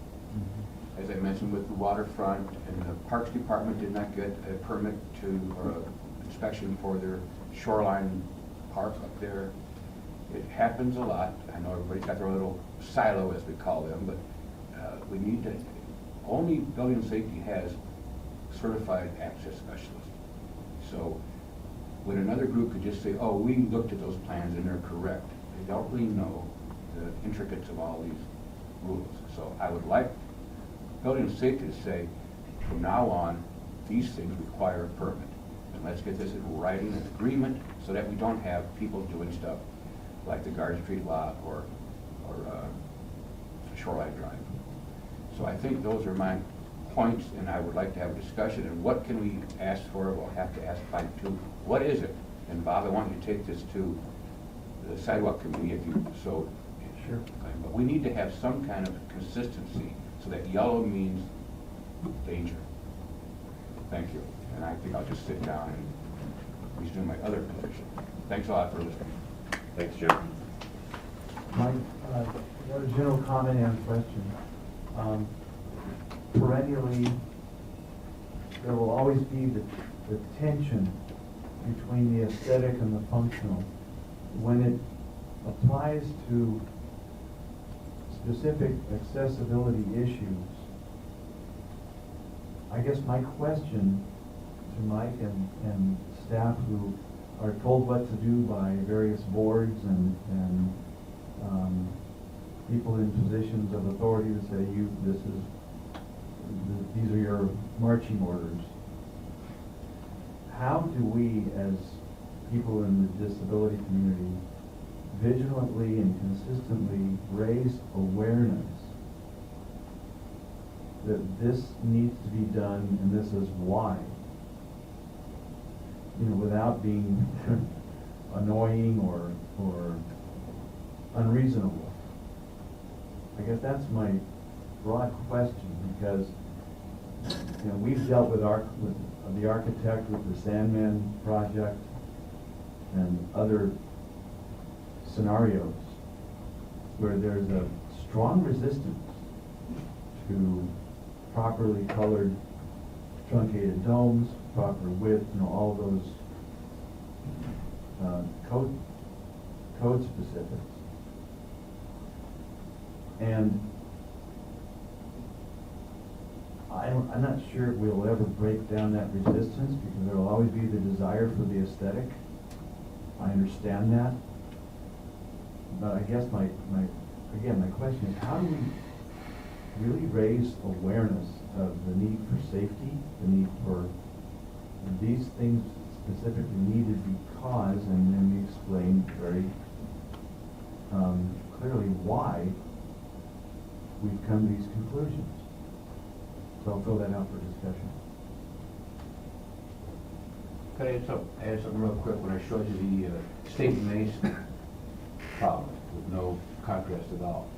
As I mentioned with the waterfront, and the Parks Department did not get a permit to, or inspection for their shoreline park up there. It happens a lot. I know everybody's got their little silo, as we call them, but we need to, only building safety has certified access specialists. So when another group could just say, oh, we looked at those plans and they're correct, they don't really know the intricacies of all these rules. So I would like building safety to say, from now on, these things require a permit. And let's get this in writing, an agreement, so that we don't have people doing stuff like the Garden Street lot or Shoreline Drive. So I think those are my points, and I would like to have a discussion. And what can we ask for? We'll have to ask Mike too. What is it? And Bob, I want you to take this to the sidewalk committee if you so. Sure. But we need to have some kind of consistency, so that yellow means danger. Thank you. And I think I'll just sit down and resume my other position. Thanks a lot for listening. Thanks, Jim. Mike, a general comment and question. Perennially, there will always be the tension between the aesthetic and the functional. When it applies to specific accessibility issues, I guess my question to Mike and staff who are told what to do by various boards and people in positions of authority to say, these are your marching orders. How do we, as people in the disability community, vigilantly and consistently raise awareness that this needs to be done and this is why? Without being annoying or unreasonable. I guess that's my broad question, because we've dealt with the architect with the Sandman project and other scenarios where there's a strong resistance to properly colored truncated domes, proper width, all those code specifics. And I'm not sure we'll ever break down that resistance, because there will always be the desire for the aesthetic. I understand that. But I guess my question is, how do we really raise awareness of the need for safety, the need for these things specifically needed because, and then we explain very clearly why we've come to these conclusions. So I'll throw that out for discussion. Could I add something real quick? When I showed you the State Mason problem with no contrast at all,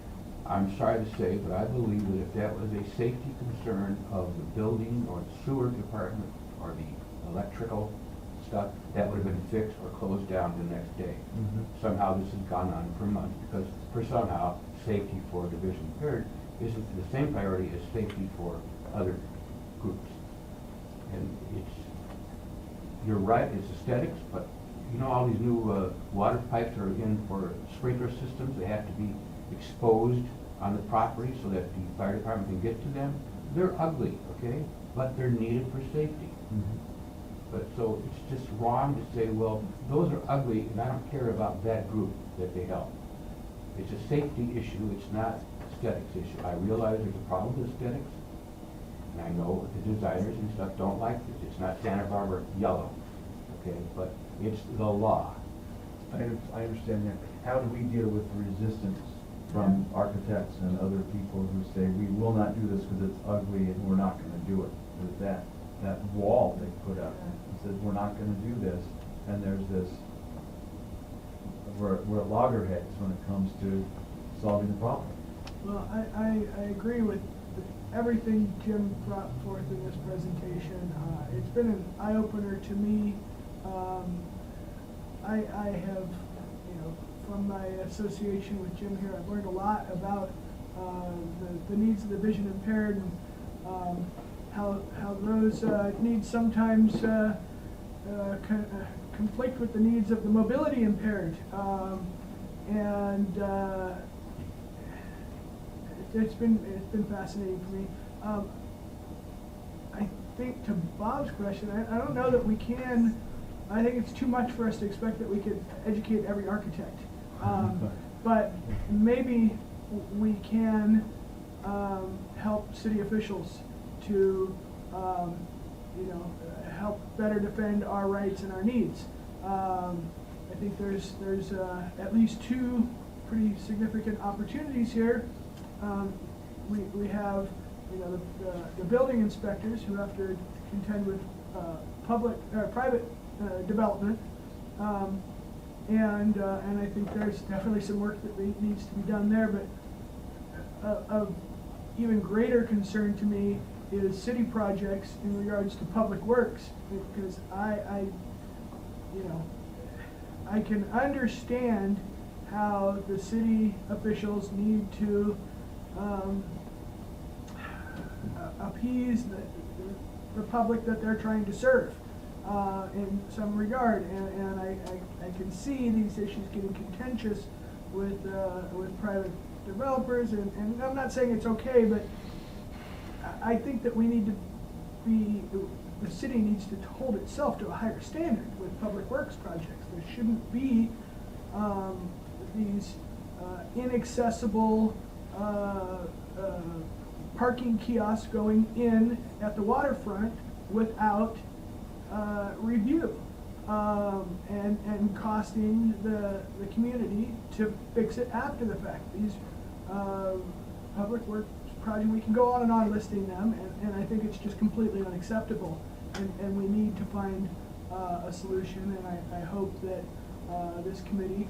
I'm sorry to say, but I believe that if that was a safety concern of the building or the sewer department or the electrical stuff, that would have been fixed or closed down the next day. Somehow this has gone on for months, because for somehow safety for Division 3rd isn't the same priority as safety for other groups. And you're right, it's aesthetics, but all these new water pipes are in for sprinkler systems. They have to be exposed on the property so that the fire department can get to them. They're ugly, okay, but they're needed for safety. But so it's just wrong to say, well, those are ugly and I don't care about that group that they help. It's a safety issue, it's not aesthetics issue. I realize there's a problem with aesthetics, And I know the designers and stuff don't like this. It's not Santa Barbara yellow, okay, but it's the law. I understand that. How do we deal with the resistance from architects and other people who say, we will not do this because it's ugly and we're not gonna do it? There's that wall they put up, and says, we're not gonna do this, and there's this, we're at loggerheads when it comes to solving the problem. Well, I agree with everything Jim brought forth in this presentation. It's been an eye-opener to me. I have, from my association with Jim here, I've learned a lot about the needs of the vision impaired and how those needs sometimes conflict with the needs of the mobility impaired. It's been fascinating for me. I think to Bob's question, I don't know that we can. I think it's too much for us to expect that we could educate every architect. But maybe we can help city officials to help better defend our rights and our needs. I think there's at least two pretty significant opportunities here. We have the building inspectors who have to contend with private development, and I think there's definitely some work that needs to be done there. But of even greater concern to me is city projects in regards to public works, because I can understand how the city officials need to appease the public that they're trying to serve in some regard, and I can see these issues getting contentious with private developers, and I'm not saying it's okay, but I think that we need to the city needs to hold itself to a higher standard with public works projects. There shouldn't be these inaccessible parking kiosks going in at the waterfront without review, and costing the community to fix it after the fact. These public works projects, we can go on and on listing them, and I think it's just completely unacceptable, and we need to find a solution, and I hope that this committee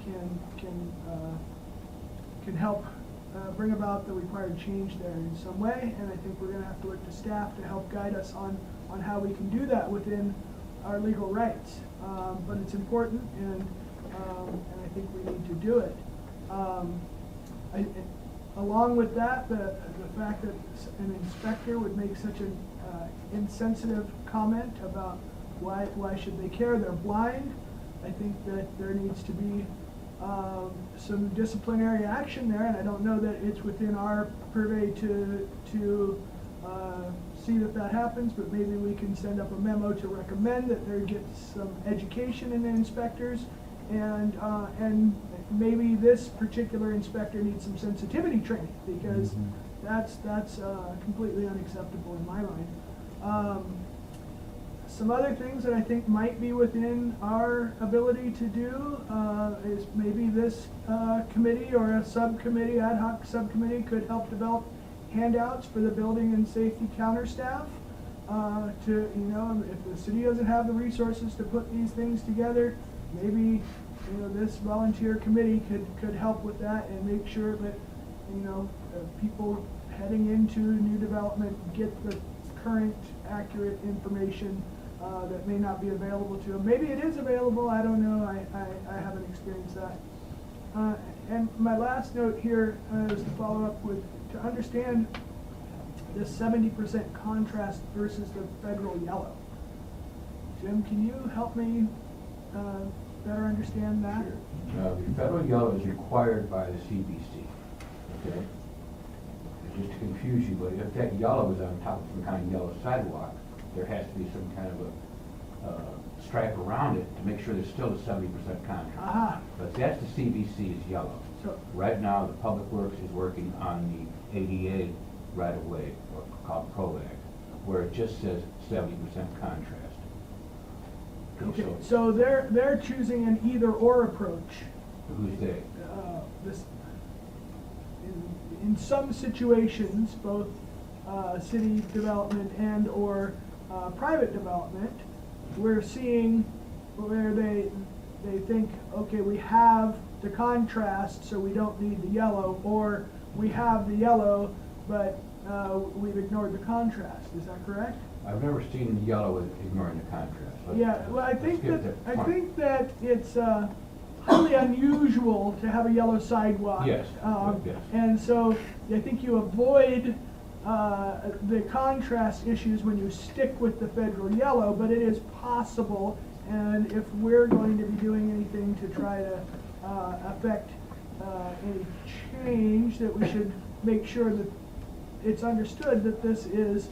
can help bring about the required change there in some way, and I think we're going to have to look to staff to help guide us on how we can do that within our legal rights. But it's important, and I think we need to do it. Along with that, the fact that an inspector would make such an insensitive comment about why should they care, they're blind. I think that there needs to be some disciplinary action there, and I don't know that it's within our purvey to see that happens, but maybe we can send up a memo to recommend that there get some education in the inspectors, and maybe this particular inspector needs some sensitivity training, because that's completely unacceptable in my mind. Some other things that I think might be within our ability to do is maybe this committee or a subcommittee, ad hoc subcommittee, could help develop handouts for the building and safety counter staff. If the city doesn't have the resources to put these things together, maybe this volunteer committee could help with that and make sure that people heading into new development get the current accurate information that may not be available to them. Maybe it is available, I don't know, I haven't experienced that. And my last note here is to follow up with, to understand this 70% contrast versus the federal yellow. Jim, can you help me better understand that? The federal yellow is required by the CBC, okay? Just to confuse you, but if that yellow is on top of some kind of yellow sidewalk, there has to be some kind of a stripe around it to make sure there's still a 70% contrast. Aha. But that's the CBC is yellow. So, Right now, the Public Works is working on the ADA right-of-way, or called PROAG. where it just says 70% contrast. Okay, so they're choosing an either-or approach. Who's they? This, in some situations, both city development and/or private development, we're seeing where they think, okay, we have the contrast, so we don't need the yellow, or we have the yellow, but we've ignored the contrast. Is that correct? I've never seen the yellow with ignoring the contrast. Yeah, well, I think let's that, skip I Fine. think that it's highly unusual to have a yellow sidewalk. Yes, yes. And so I think you avoid the contrast issues when you stick with the federal yellow, but it is possible, and if we're going to be doing anything to try to affect any change, that we should make sure that it's understood that this is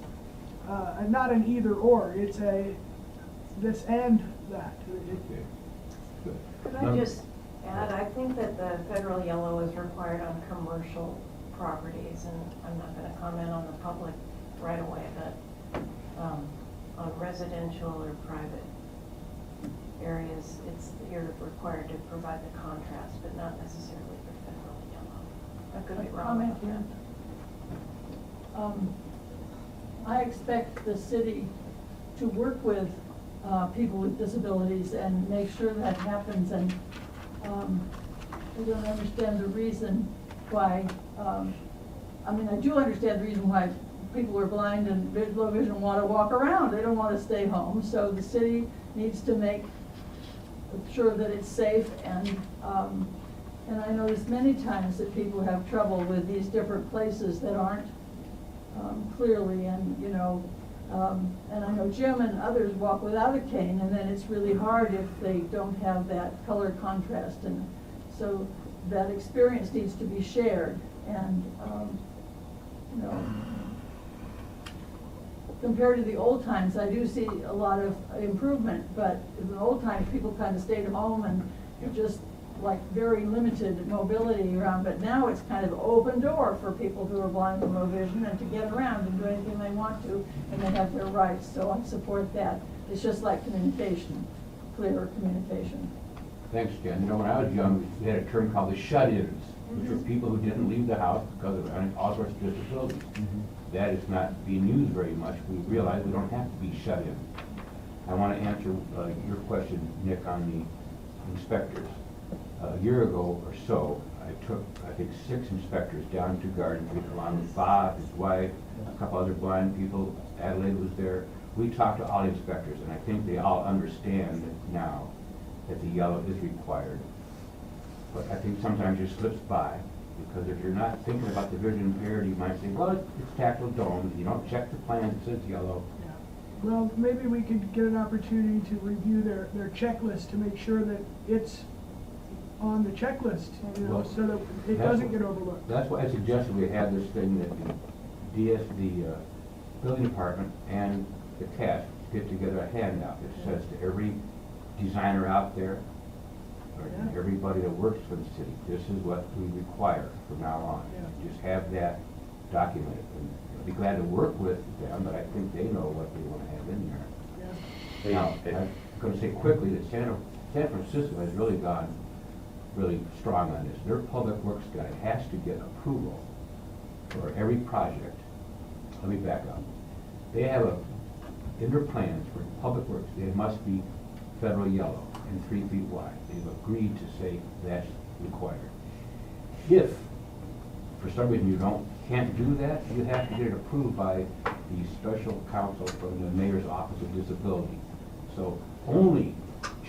not an either-or, it's a this and that. Okay, good. Could I just add, I think that the federal yellow is required on commercial properties, and I'm not gonna comment on the public right away, but on residential or private areas, you're required to provide the contrast, but not necessarily the federal yellow. I could be wrong about that. I expect the city to work with people with disabilities and make sure that happens, and I don't understand the reason why, I mean, I do understand the reason why people who are blind and low vision want to walk around, they don't want to stay home, so the city needs to make sure that it's safe, and I notice many times that people have trouble with these different places that aren't clearly, and you know, and I know Jim and others walk without a cane, and then it's really hard if they don't have that color contrast, and so that experience needs to be shared, and you know, compared to the old times, I do see a lot of improvement, but in the old times, people kind of stayed at home and just like very limited mobility around, but now it's kind of open door for people who are blind and low vision and to get around and do anything they want to, and they have their rights, so I support that. It's just like communication, clearer communication. Thanks, Jen. You know, when I was young, we had a term called the shut-ins, which were people who didn't leave the house because of all sorts of disabilities. That is not being used very much. We realize we don't have to be shut in. I want to answer your question, Nick, on the inspectors. A year ago or so, I took, I think, 6 inspectors down to Garden Creek, along with Bob, his wife, a couple other blind people. Adelaide was there. We talked to all the inspectors, and I think they all understand now that the yellow is required. But I think sometimes it slips by, because if you're not thinking about the vision impaired, you might say, well, it's tactile domes. You don't check the plan, it says yellow. Yeah. Well, maybe we could get an opportunity to review their checklist to make sure that it's on the checklist, you know, Well, so that it doesn't get overlooked. That's why I suggested we have this thing that the building department and the CAT get together a handout that says to every designer out there, or Yeah. everybody that works for the city, this is what we require from now on. Yeah. Just have that documented. And I'd be glad to work with them, but I think they know what they want to have in there. Yeah. Now, I'm going to say quickly that San Francisco has really gone really strong on this. Their public works guy has to get approval for every project. Let me back up. They have in their plans for public works, they must be federal yellow and 3 feet wide. They've agreed to say that's required. If, for some reason, you can't do that, you have to get it approved by the special counsel from the Mayor's Office of Disability. So only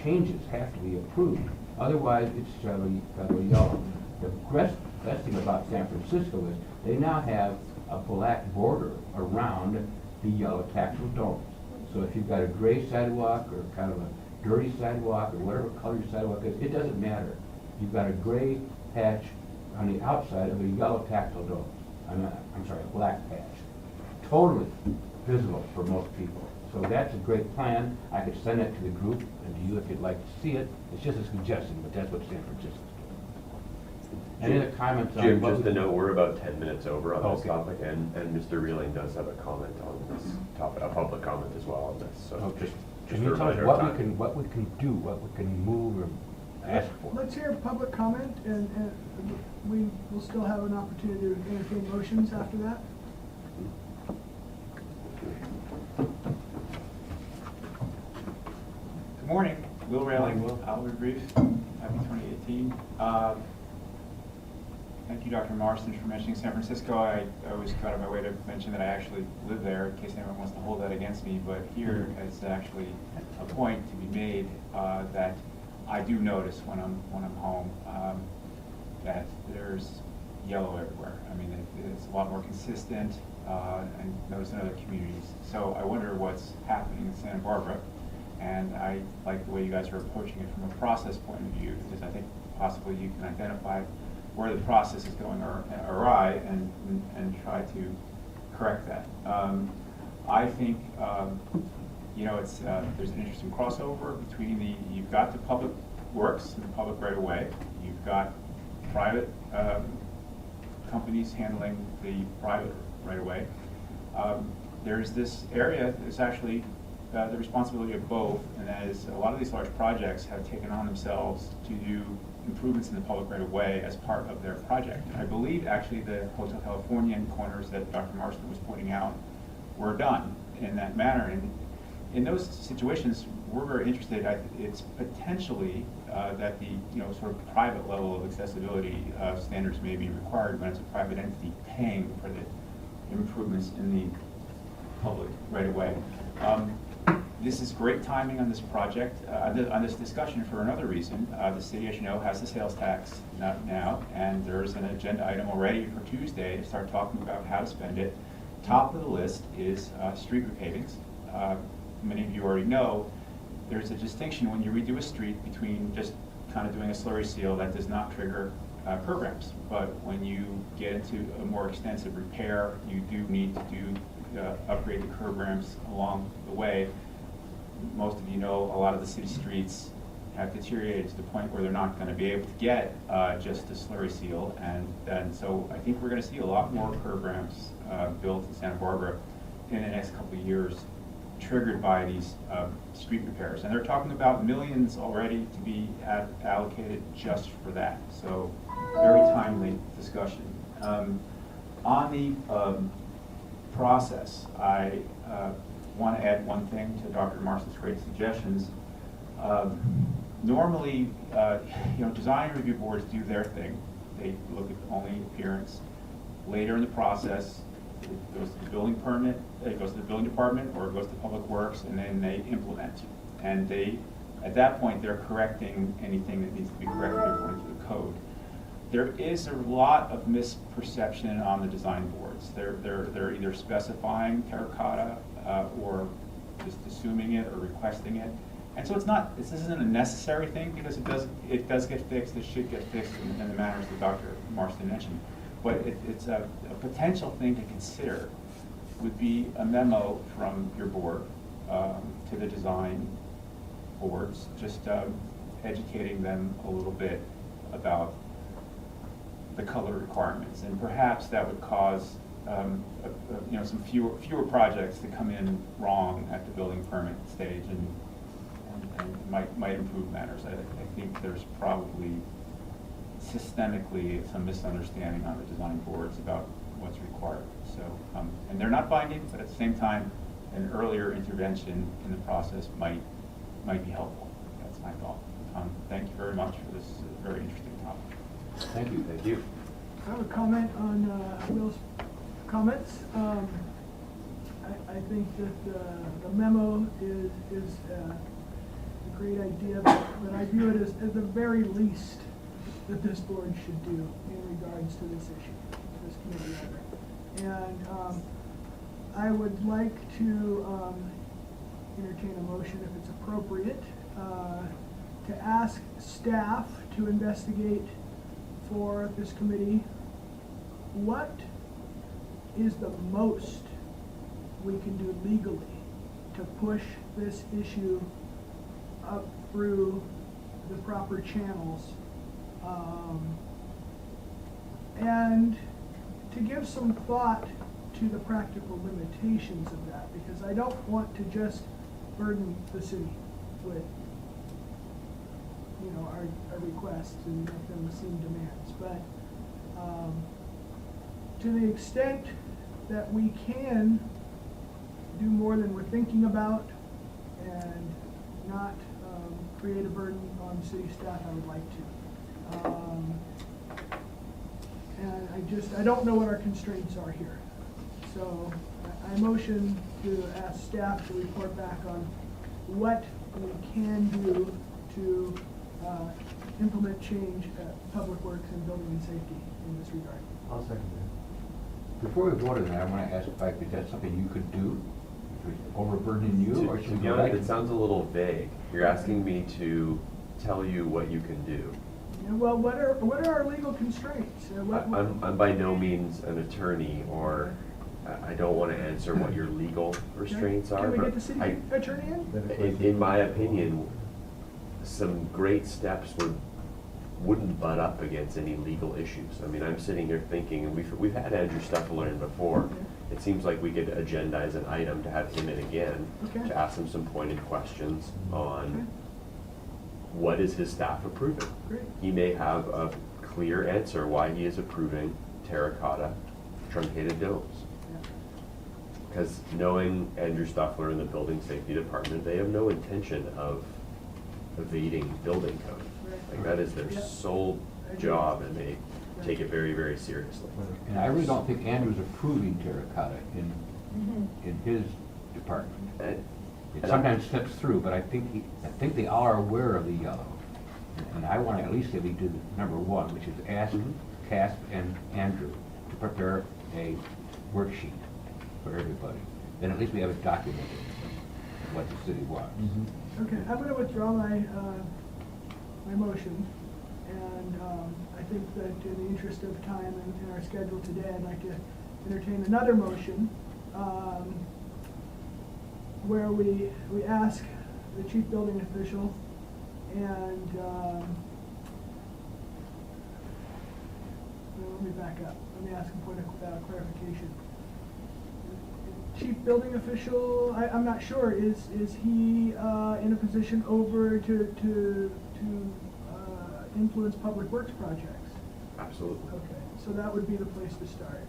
changes have to be approved. Otherwise, it's federal yellow. The best thing about San Francisco is they now have a black border around the yellow tactile domes. So if you've got a gray sidewalk or kind of a dirty sidewalk or whatever color your sidewalk is, it doesn't matter. You've got a gray patch on the outside of a yellow tactile dome. I'm sorry, a black patch. Totally visible for most people. So that's a great plan. I could send it to the group and to you if you'd like to see it. It's just a suggestion, but that's what San Francisco's doing. Any other comments on? Jim, what just we- a note, we're about 10 minutes over on this Okay. topic, and Mr. Reeling does have a comment on this topic, a public comment as well on this, so Oh, just Can a you tell us reminder of what we time. can, what we can do, what we can move or ask for? Let's hear public comment, and we will still have an opportunity to entertain motions after that. Good morning, Will Railing, I'll be brief, happy 2018. Thank you, Dr. Marston, for mentioning San Francisco. I always go out of my way to mention that I actually live there, in case anyone wants to hold that against me, but here is actually a point to be made that I do notice when I'm home, that there's yellow everywhere. I mean, it's a lot more consistent, and notice in other communities. So I wonder what's happening in Santa Barbara. And I like the way you guys are approaching it from a process point of view, because I think possibly you can identify where the process is going awry and try to correct that. I think, it's there's an interesting crossover between you've got the public works and the public right of way. You've got private companies handling the private right of way. There's this area that's actually the responsibility of both, and that is a lot of these large projects have taken on themselves to do improvements in the public right of way as part of their project. And I believe actually the Hotel Californian corners that Dr. Marston was pointing out were done in that manner. And in those situations, we're very interested. It's potentially that the sort of private level of accessibility standards may be required when it's a private entity paying for the improvements in the public right of way. This is great timing on this project, on this discussion for another reason. The city, as you know, has the sales tax now, and there's an agenda item already for Tuesday to start talking about how to spend it. Top of the list is street repavings. Many of you already know there's a distinction when you redo a street between just kind of doing a slurry seal that does not trigger curb ramps. But when you get into a more extensive repair, you do need to upgrade the curb ramps along the way. Most of you know a lot of the city streets have deteriorated to the point where they're not going to be able to get just a slurry seal, and so I think we're going to see a lot more curb ramps built in Santa Barbara in the next couple of years, triggered by these street repairs. And they're talking about millions already to be allocated just for that. So very timely discussion. On the process, I want to add one thing to Dr. Marston's great suggestions. Normally, design review boards do their thing. They look at only appearance. Later in the process, it goes to the building permit, it goes to the building department, or it goes to Public Works, and then they implement. And at that point, they're correcting anything that needs to be corrected according to the code. There is a lot of misperception on the design boards. They're either specifying terracotta or just assuming it or requesting it. And so this isn't a necessary thing, because it does get fixed. It should get fixed in the manners that Dr. Marston mentioned. But it's a potential thing to consider would be a memo from your board to the design boards, just educating them a little bit about the color requirements, and perhaps that would cause some fewer projects to come in wrong at the building permit stage, and might improve matters. I think there's probably systemically some misunderstanding on the design boards about what's required. So, and they're not binding, but at the same time, an earlier intervention in the process might be helpful. That's my thought. Thank you very much for this very interesting topic. Thank you. Thank you. I have a comment on Will's comments. I think that the memo is a great idea, but I view it as the very least that this board should do in regards to this issue, this committee rather. And I would like to entertain a motion, if it's appropriate, to ask staff to investigate for this committee what is the most we can do legally to push this issue up through the proper channels and to give some thought to the practical limitations of that, because I don't want to just burden the city with, you know, our requests and make them seem demands. But to the extent that we can do more than we're thinking about and not create a burden on city staff, I would like to. And I don't know what our constraints are here. So I motion to ask staff to report back on what we can do to implement change at Public Works and Building and Safety in this regard. I'll second that. Before we vote on that, I want to ask Mike, is that something you could do? Is it overburdening you, or To should be you honest, like? it sounds a little vague. You're asking me to tell you what you can do. Yeah, well, what are our legal constraints? I'm by no means an attorney, or I don't want to answer what your legal restraints are. Can we but get the city attorney in? In my opinion, some great steps wouldn't butt up against any legal issues. I mean, I'm sitting here thinking, and we've had Andrew Stuffler in before. It seems like we could agendize an item to have him in again, Okay. to ask him some pointed questions on what is his staff approving. Great. He may have a clear answer why he is approving terracotta truncated domes. Because knowing Andrew Stuffler in the Building Safety Department, they have no intention of evading building code. Like, that is their Yep. sole job, and they take it very, very seriously. And I really don't think Andrew's approving terracotta in his department. And- It sometimes slips through, but I think they all are aware of the yellow. And I want to at least say we do number one, which is ask CASP and Andrew to prepare a worksheet for everybody. Then at least we have it documented, what the city wants. Okay, I'm going to withdraw my motion, and I think that in the interest of time and in our schedule today, I'd like to entertain another motion where we ask the chief building official and, let me back up, let me ask a point of clarification. Chief building official, I'm not sure, is he in a position over to influence public works projects? Absolutely. Okay, so that would be the place to start,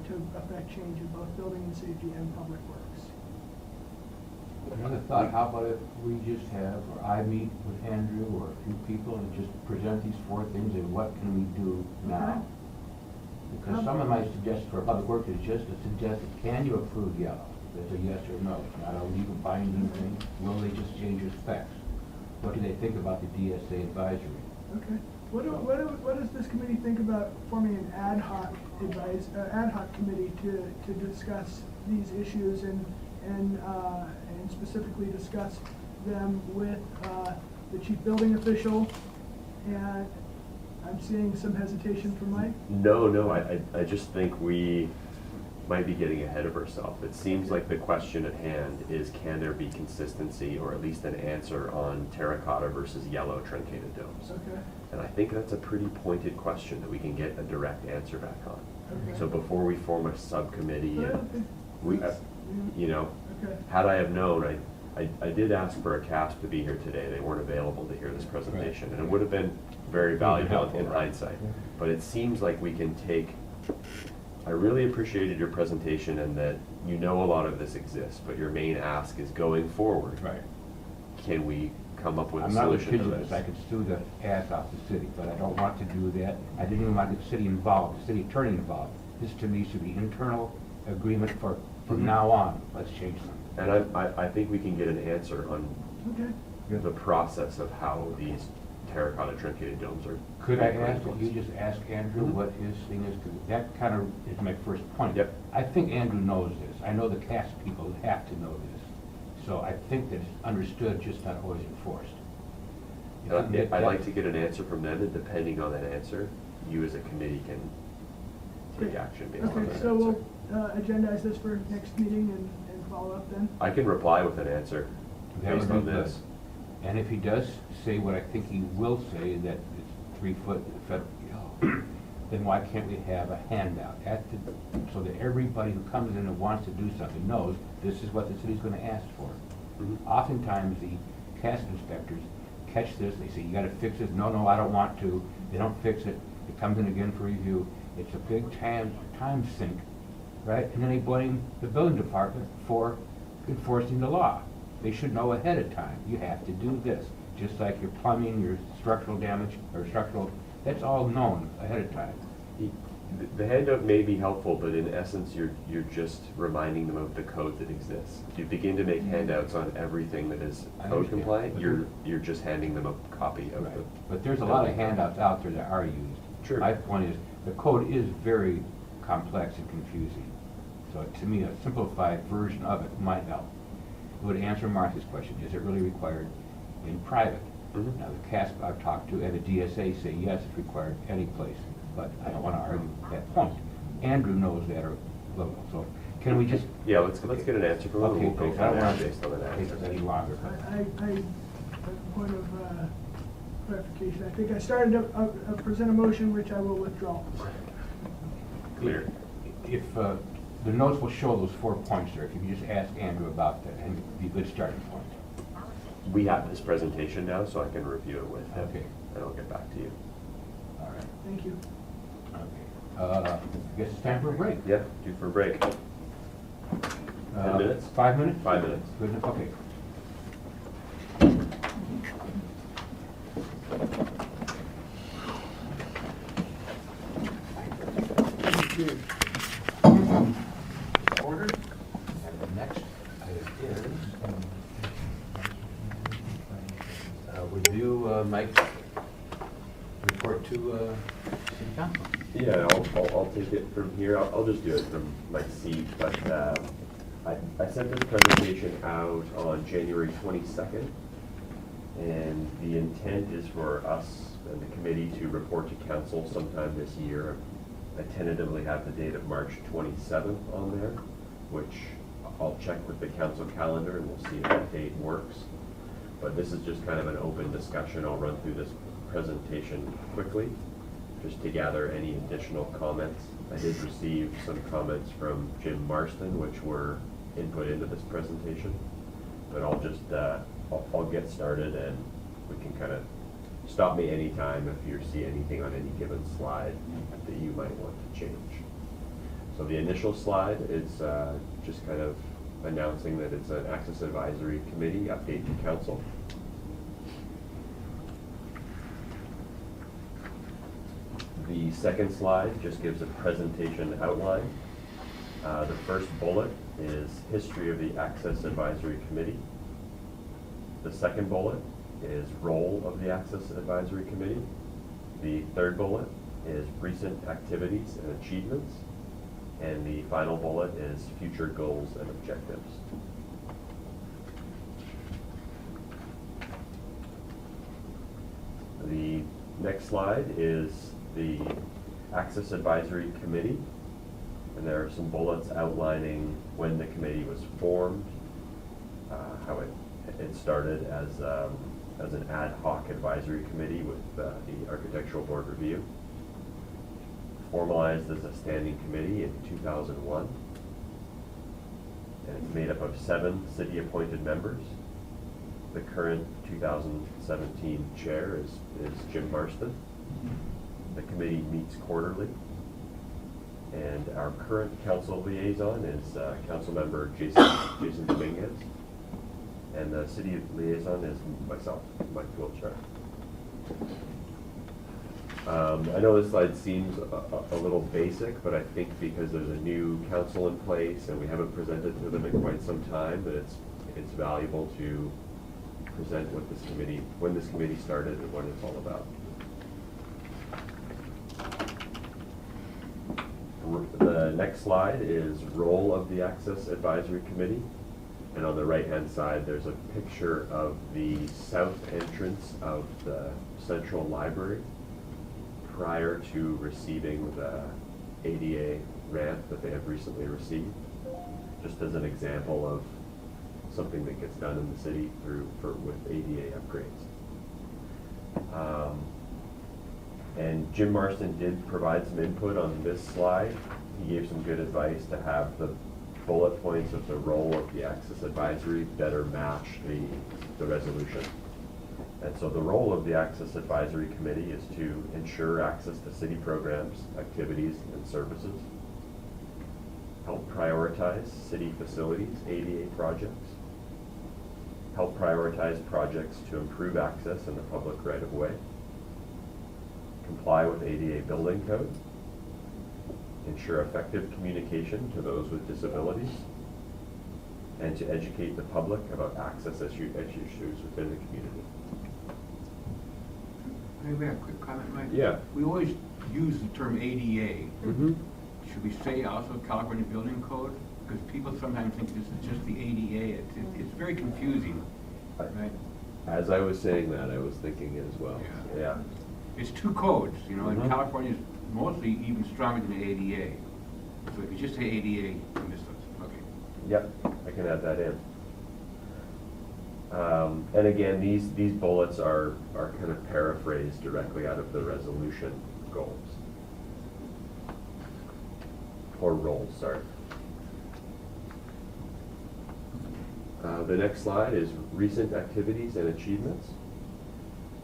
to affect change in both building and safety and public works. Another thought, how about if we just have, or I meet with Andrew or a few people and just present these four things and what can we do now? Because some of my suggestions for public works is just to suggest, can you approve yellow? That's a yes or no, it's not a legal binding thing. Will they just change your specs? What do they think about the DSA advisory? Okay. What does this committee think about forming an ad hoc committee to discuss these issues and specifically discuss them with the chief building official? And I'm seeing some hesitation from Mike. No, I just think we might be getting ahead of ourselves. It seems like the question at hand is, can there be consistency or at least an answer on terracotta versus yellow truncated domes? Okay. And I think that's a pretty pointed question that we can get a direct answer back on. Okay. So before we form a subcommittee, Well, we, that's- you know, Okay. had I have known, I did ask for a CASP to be here today. They weren't available to hear this presentation, and it would have been very valuable in hindsight. But it seems like we can take, I really appreciated your presentation and that you know a lot of this exists, but your main ask is going forward. Right. Can we come up with a I'm not solution to litigious, this? I could sue the ass off the city, but I don't want to do that. I didn't even want the city involved, the city attorney involved. This to me should be internal agreement for, from now on, let's change something. And I think we can get an answer on Okay. the process of how these terracotta truncated domes are. Could I being ask that you influenced. just ask Andrew what his thing is, because that kind of is my first point. Yep. I think Andrew knows this, I know the CAS people have to know this, so I think that it's understood, just not always enforced. If you can get I'd that- like to get an answer from them, and depending on that answer, you as a committee can take action based on Okay, that so answer. we'll agendize this for next meeting and follow up then? I can reply with an answer That would based be on good. this. And if he does say what I think he will say, that it's 3 foot, then why can't we have a handout so that everybody who comes in and wants to do something knows this is what the city's gonna ask for? Mhm. Oftentimes, the task inspectors catch this, they say, you gotta fix it, no, I don't want to, they don't fix it, it comes in again for review, it's a big time sink, right? And then they blame the building department for enforcing the law. They should know ahead of time, you have to do this, just like your plumbing, your structural damage, or structural, that's all known ahead of time. The handout may be helpful, but in essence, you're just reminding them of the code that exists. If you begin to make handouts on everything that is I code understand, compliant, but you're just handing them a copy of Right. the. But there's a lot of handouts out there that are used. Sure. My point is, the code is very complex and confusing. So to me, a simplified version of it might help. It would answer Martha's question, is it really required in private? Mhm. Now, the CASP I've talked to and the DSA say, yes, it's required any place, but I don't want to argue that point. Andrew knows that or, so can we just? Yeah, let's get an answer from them. Okay, We'll go thanks. I don't from there want to based on that take answer. this any longer. A point of clarification. I think I started to present a motion which I will withdraw. Clear. If, the notes will show those 4 points there, if you could just ask Andrew about that, and it'd be a good starting point. We have this presentation now, so I can review it with him. Okay. And I'll get back to you. All right. Thank you. Okay. I guess it's time for a break. Yeah, due for a break. 10 minutes? 5 minutes? 5 minutes. Good enough, okay. Order. And the next item is review Mike's report to city council. Yeah, I'll take it from here. I'll just do it from my seat, but I sent this presentation out on January 22nd, and the intent is for us and the committee to report to council sometime this year. I tentatively have the date of March 27th on there, which I'll check with the council calendar and we'll see if that date works. But this is just kind of an open discussion. I'll run through this presentation quickly, just to gather any additional comments. I did receive some comments from Jim Marston, which were input into this presentation. But I'll just, I'll get started and we can kind of stop me anytime if you see anything on any given slide that you might want to change. So the initial slide is just kind of announcing that it's an Access Advisory Committee update to council. The second slide just gives a presentation outline. The first bullet is history of the Access Advisory Committee. The second bullet is role of the Access Advisory Committee. The third bullet is recent activities and achievements. And the final bullet is future goals and objectives. The next slide is the Access Advisory Committee. And there are some bullets outlining when the committee was formed, how it started as an ad hoc advisory committee with the Architectural Board Review, formalized as a standing committee in 2001, and it's made up of 7 city-appointed members. The current 2017 chair is Jim Marston. The committee meets quarterly, and our current council liaison is council member Jason Dominguez, and the city liaison is myself, Mike Wiltshire. I know this slide seems a little basic, but I think because there's a new council in place and we haven't presented to them in quite some time, that it's valuable to present what this committee, when this committee started and what it's all about. The next slide is role of the Access Advisory Committee. And on the right-hand side, there's a picture of the south entrance of the Central Library prior to receiving the ADA ramp that they have recently received, just as an example of something that gets done in the city with ADA upgrades. And Jim Marston did provide some input on this slide. He gave some good advice to have the bullet points of the role of the Access Advisory better match the resolution. And so the role of the Access Advisory Committee is to ensure access to city programs, activities, and services, help prioritize city facilities, ADA projects, help prioritize projects to improve access in the public right-of-way, comply with ADA building code, ensure effective communication to those with disabilities, and to educate the public about access issues within the community. Maybe a quick comment, Mike? Yeah. We always use the term ADA. Mm-hmm. Should we say also California Building Code? Because people sometimes think this is just the ADA. It's very confusing, right? As I was saying that, I was thinking it as well. Yeah. It's two codes, you know, and Mhm. California is mostly even stronger than the ADA. So if you just say ADA, you miss us. Okay. Yep, I can add that in. And again, these bullets are kind of paraphrased directly out of the resolution goals. Or roles, sorry. The next slide is recent activities and achievements.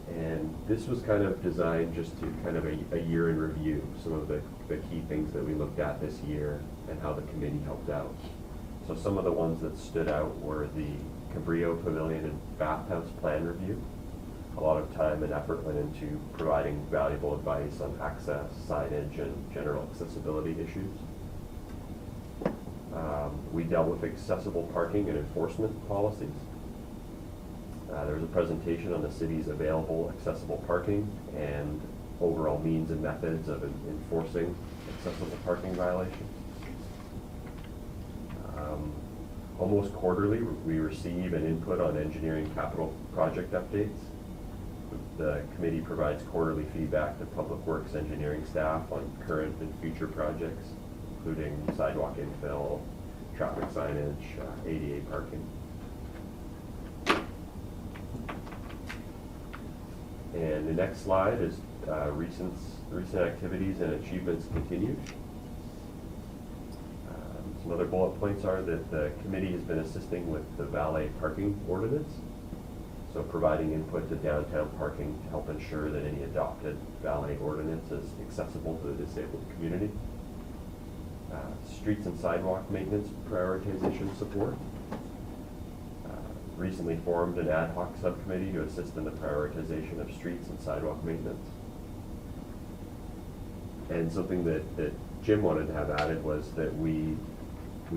And this was kind of designed just to kind of a year in review, some of the key things that we looked at this year and how the committee helped out. So some of the ones that stood out were the Cabrillo Pavilion and Bathhouse Plan Review. A lot of time and effort went into providing valuable advice on access, signage, and general accessibility issues. We dealt with accessible parking and enforcement policies. There was a presentation on the city's available accessible parking and overall means and methods of enforcing accessible parking violations. Almost quarterly, we receive an input on engineering capital project updates. The committee provides quarterly feedback to Public Works engineering staff on current and future projects, including sidewalk infill, traffic signage, ADA parking. And the next slide is recent activities and achievements continued. Some other bullet points are that the committee has been assisting with the valet parking ordinance, so providing input to downtown parking to help ensure that any adopted valet ordinance is accessible to the disabled community. Streets and sidewalk maintenance prioritization support. Recently formed an ad hoc subcommittee to assist in the prioritization of streets and sidewalk maintenance. And something that Jim wanted to have added was that we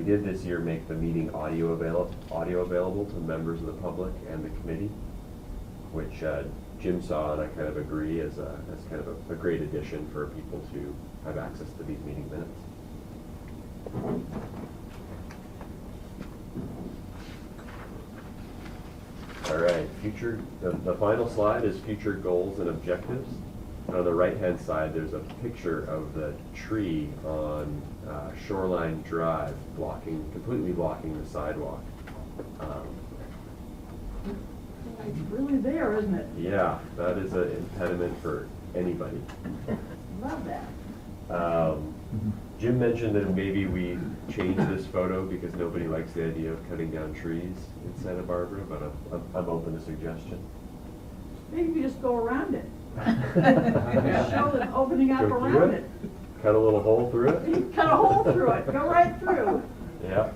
did this year make the meeting audio available to members of the public and the committee, which Jim saw, and I kind of agree, as kind of a great addition for people to have access to these meeting minutes. All right, the final slide is future goals and objectives. And on the right-hand side, there's a picture of the tree on Shoreline Drive completely blocking the sidewalk. It's really there, isn't it? Yeah, that is an impediment for anybody. Love that. Jim mentioned that maybe we change this photo because nobody likes the idea of cutting down trees in Santa Barbara, but I'm open to suggestion. Maybe you just go around it. Show them opening up Go through around it. Cut a little hole through it? You cut a hole through it, go right through. Yeah.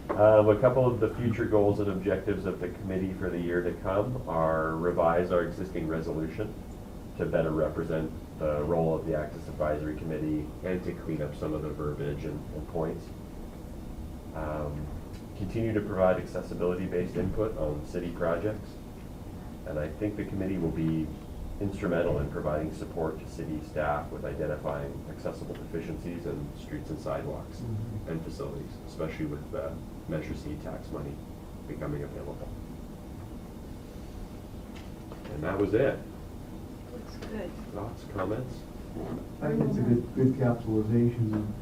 A couple of the future goals and objectives of the committee for the year to come are revise our existing resolution to better represent the role of the Access Advisory Committee and to clean up some of the verbiage and points. Continue to provide accessibility-based input on city projects. And I think the committee will be instrumental in providing support to city staff with identifying accessible deficiencies in streets and sidewalks and facilities, especially with Measure C tax money becoming available. And that was it. Looks good. Thoughts, comments? I think it's a good capitalization.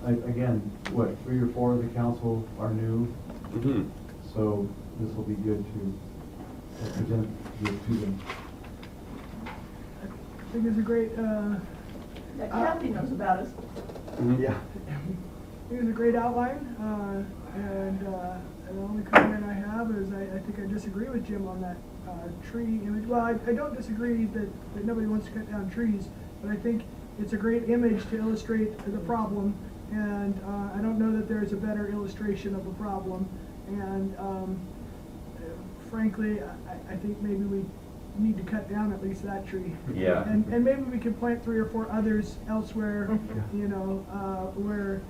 Again, 3 or 4 of the council are new, Mm-hmm. so this will be good to present it to them. I think it's a great, Yeah, Kathy knows about us. Yeah. I think it's a great outline, and the only comment I have is I think I disagree with Jim on that tree image. Well, I don't disagree that nobody wants to cut down trees, but I think it's a great image to illustrate the problem, and I don't know that there's a better illustration of the problem, and frankly, I think maybe we need to cut down at least that tree. Yeah. And maybe we could plant 3 or 4 others elsewhere, you know, where,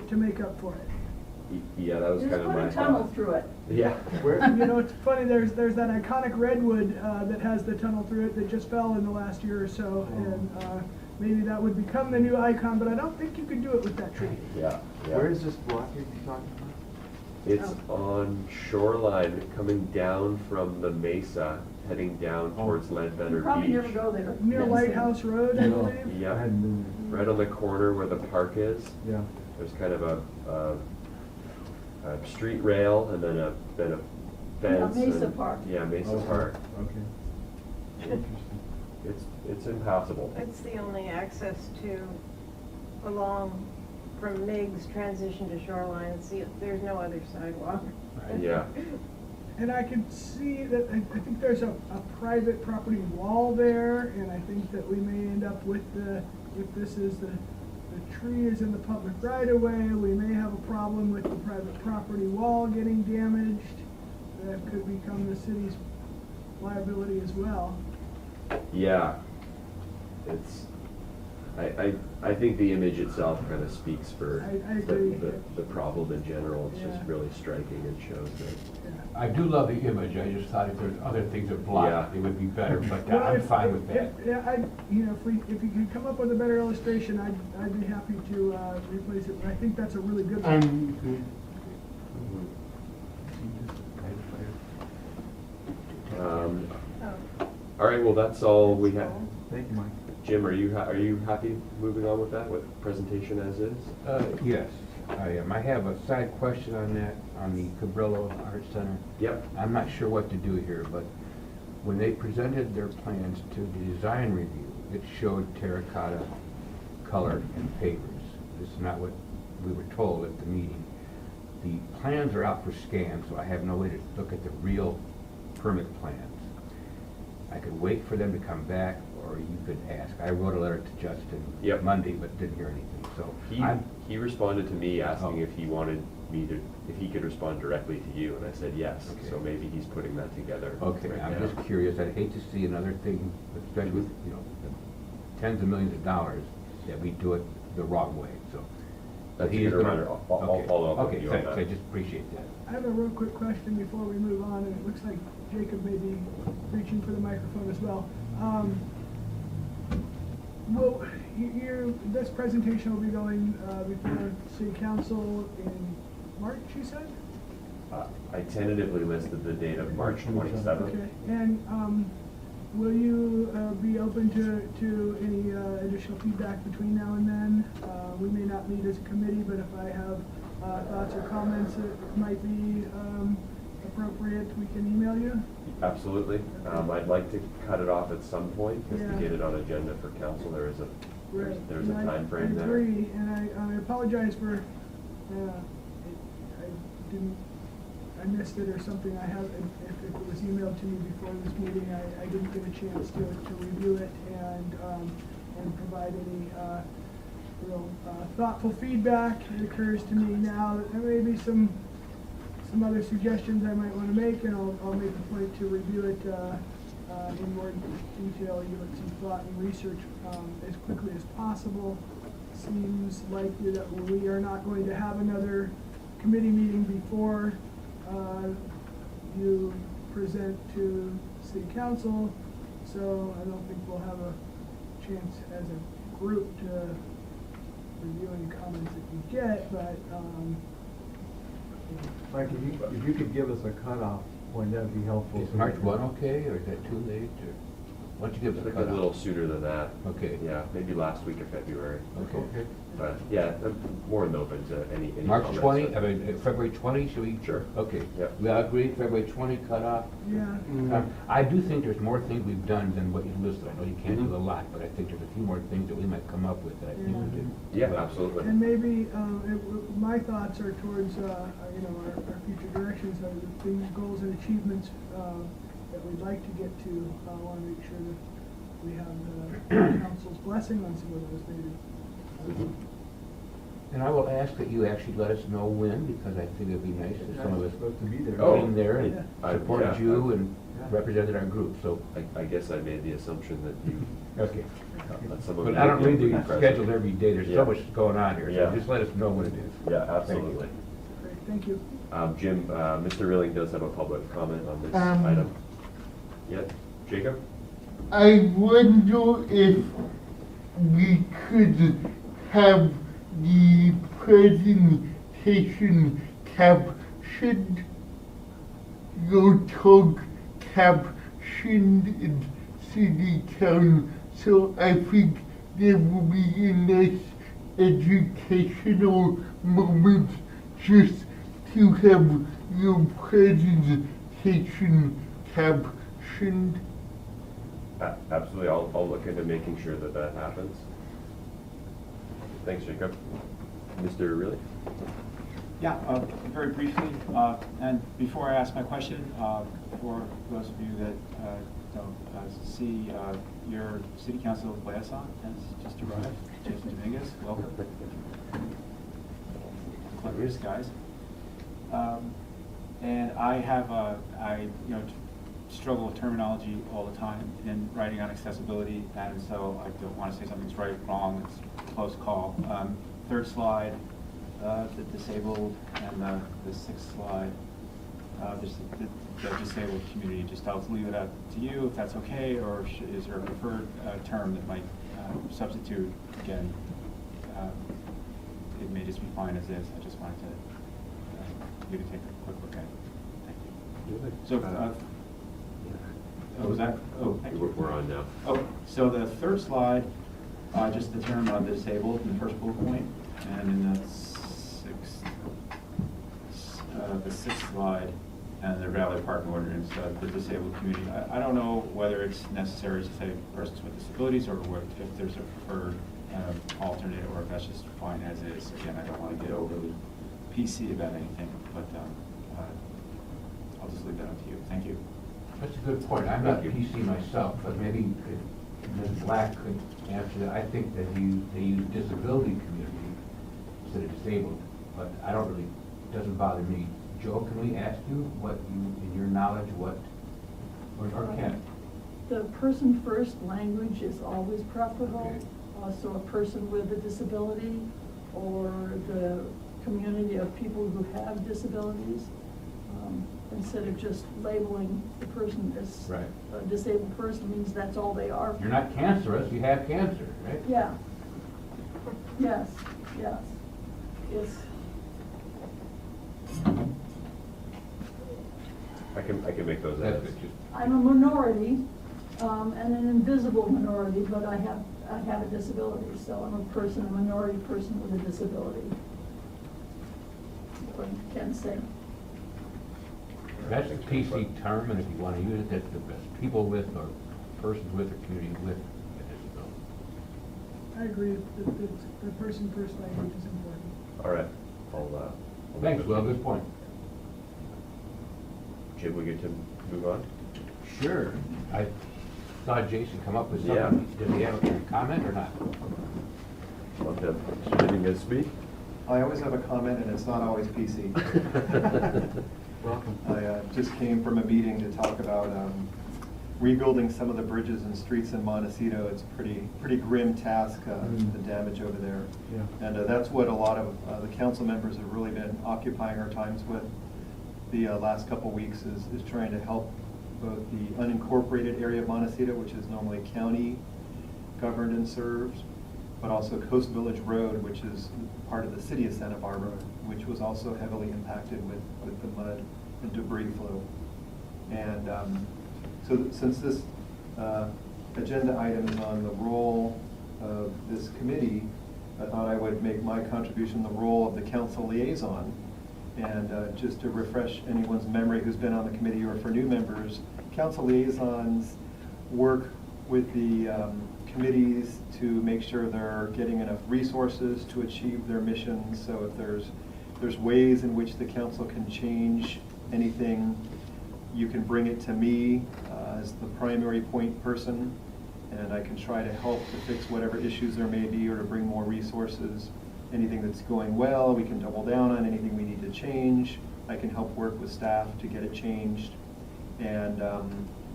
to make up for it. Yeah, that was Just kind of put my a tunnel thought. through it. Yeah. You know, it's funny, there's that iconic redwood that has the tunnel through it that just fell in the last year or so, and maybe that would become the new icon, but I don't think you could do it with that tree. Yeah. Yeah. Where is this block you're talking about? It's on Shoreline, coming down from the mesa, heading down towards Ledbetter You probably never Beach. go there. Near Lighthouse Road, I No. believe. Yeah. I hadn't been Right on the corner where the park is. there. Yeah. There's kind of a street rail and then a fence. Mesa and- Park. Yeah, Mesa Okay. Park. Okay. Interesting. It's impassable. It's the only access to, along from Meigs transition to Shoreline. There's no other sidewalk. Yeah. And I can see that, I think there's a private property wall there, and I think that we may end up with if this is the tree is in the public right of way, we may have a problem with the private property wall getting damaged. That could become the city's liability as well. Yeah. It's, I think the image itself kind of speaks for I agree. the problem in general. It's just Yeah. really striking and shows that. Yeah. I do love the image, I just thought if there's other things that block Yeah. it, it would be better, but Well, I'm if- fine with that. Yeah, you know, if you could come up with a better illustration, I'd be happy to replace it, but I think that's a really good one. All right, well, that's all we have. Thank you, Mike. Jim, are you happy moving on with that, with presentation as is? Yes, I am. I have a side question on that, on the Cabrillo Art Center. Yep. I'm not sure what to do here, but when they presented their plans to the design review, it showed terracotta color and pavers. This is not what we were told at the meeting. The plans are out for scan, so I have no way to look at the real permit plans. I could wait for them to come back, or you could ask. I wrote a letter to Justin Yep. Monday, but didn't hear anything, so. I'm- He responded to me asking Oh. if he wanted me to, if he could respond directly to you, and I said yes. Okay. So maybe he's putting that together. Okay, right I'm now. just curious, I'd hate to see another thing, especially with, you know, tens of millions of dollars, that we do it the wrong way, so. That's a He is good gonna- reminder. I'll okay, follow up with okay, you on thanks. that. I just appreciate that. I have a real quick question before we move on, and it looks like Jacob may be reaching for the microphone as well. Well, this presentation will be going before city council in March, you said? I tentatively listed the date of March 27th. Okay, and will you be open to any additional feedback between now and then? We may not meet as a committee, but if I have thoughts or comments that might be appropriate, we can email you? Absolutely. I'd like to cut it off at some point, just to Yeah. get it on agenda for council. There's a Right. there's a And timeframe there. I agree, and I apologize for, I missed it or something. I have, if it was emailed to me before this meeting, I didn't get a chance to review it and provide any real thoughtful feedback. It occurs to me now that there may be some other suggestions I might want to make, and I'll make a point to review it in more detail, give it some thought and research as quickly as possible. Seems likely that we are not going to have another committee meeting before you present to city council, so I don't think we'll have a chance as a group to review any comments that you get, but Mike, if you could give us a cutoff point, that'd be helpful. Is March 1 okay, or is that too late, or? Why don't you give us I a think a cutoff? little sooner than that. Okay. Yeah, maybe last week of February. Okay. But, yeah, I'm more than open to any March comments. 20, February 20, should we? Sure. Okay. Yep. We all agree, February 20 cutoff? Yeah. I do think there's more things we've done than what you listed. I know you can't do Mhm. a lot, but I think there's a few more things that we might come up with that I think we do. Yeah, absolutely. And maybe, my thoughts are towards, our future directions, are the things, goals and achievements, that we'd like to get to. I wanna make sure that we have the council's blessing on some of those maybe. Mhm. And I will ask that you actually let us know when, because I think it'd be nice if some of us Supposed to be there. Oh. came there and Yeah. supported Yeah. you and represented our group, so. I guess I made the assumption that you, Okay. that some of But you I don't would read be the present. schedule every day, there's Yeah. so much going on here, so Yeah. just let us know when it is. Yeah, Thank you. absolutely. Great, thank you. Jim, Mr. Rilling does have a public comment on this Um, item. Yeah, Jacob? I wonder if we could have the presentation captioned, your talk captioned in city town, so I think there will be a nice educational moment just to have your presentation captioned. Absolutely, I'll look into making sure that that happens. Thanks, Jacob. Mr. Rilling? Yeah, very briefly, and before I ask my question, for those of you that don't see, your city council liaison has just arrived, Jason Dominguez, welcome. Clever guys. And I have, struggle with terminology all the time in writing on accessibility, and so I don't want to say something's right, wrong, it's a close call. Third slide, the disabled, and the sixth slide, the disabled community. Just I'll leave it up to you if that's okay, or is there a preferred term that might substitute? Again, it may just be fine as is. I just wanted to you to take a quick look at it. Thank you. So, was that? Oh, thank you. We're on now. Oh, so the third slide, just the term of the disabled in the first bullet point, and in the sixth slide, and the Valley Park ordinance, the disabled community. I don't know whether it's necessary to say persons with disabilities, or if there's a preferred alternate, or if that's just fine as is. Again, I don't want to get overly PC about anything, but I'll just leave that up to you. Thank you. That's a good point. I'm not Thank you. PC myself, but maybe if Ms. Black could answer that. I think that they use disability community instead of disabled, but I don't really, it doesn't bother me. Joe, can we ask you what you, in your knowledge, or Ken? The person first language is always preferable. Okay. So a person with a disability, or the community of people who have disabilities, instead of just labeling the person as Right. a disabled person, means that's all they are. You're not cancerous, you have cancer, right? Yeah. Yes, yes. It's, I can make those That's edits. good. Just- I'm a minority, and an invisible minority, but I have a disability, so I'm a minority person with a disability. What Ken said. That's a PC term, and if you want to use it, that's the best. People with, or persons with, or community with a disability. I agree, the person first language is important. All right. I'll Thanks, Will, good point. Jim, we get to move on? Sure. I saw Jason come up with Yeah. something. Does he have a comment or not? Love to, Mr. Dominguez speak. I always have a comment, and it's not always PC. Welcome. I just came from a meeting to talk about rebuilding some of the bridges and streets in Montecito. It's a pretty grim task, the damage over there. Yeah. And that's what a lot of the council members have really been occupying our times with the last couple weeks, is trying to help both the unincorporated area of Montecito, which is normally county governed and served, but also Coast Village Road, which is part of the city of Santa Barbara, which was also heavily impacted with the mud and debris flow. And so since this agenda items on the role of this committee, I thought I would make my contribution the role of the council liaison. And just to refresh anyone's memory who's been on the committee, or for new members, council liaisons work with the committees to make sure they're getting enough resources to achieve their missions. So if there's ways in which the council can change anything, you can bring it to me as the primary point person, and I can try to help to fix whatever issues there may be, or to bring more resources. Anything that's going well, we can double down on. Anything we need to change, I can help work with staff to get it changed. And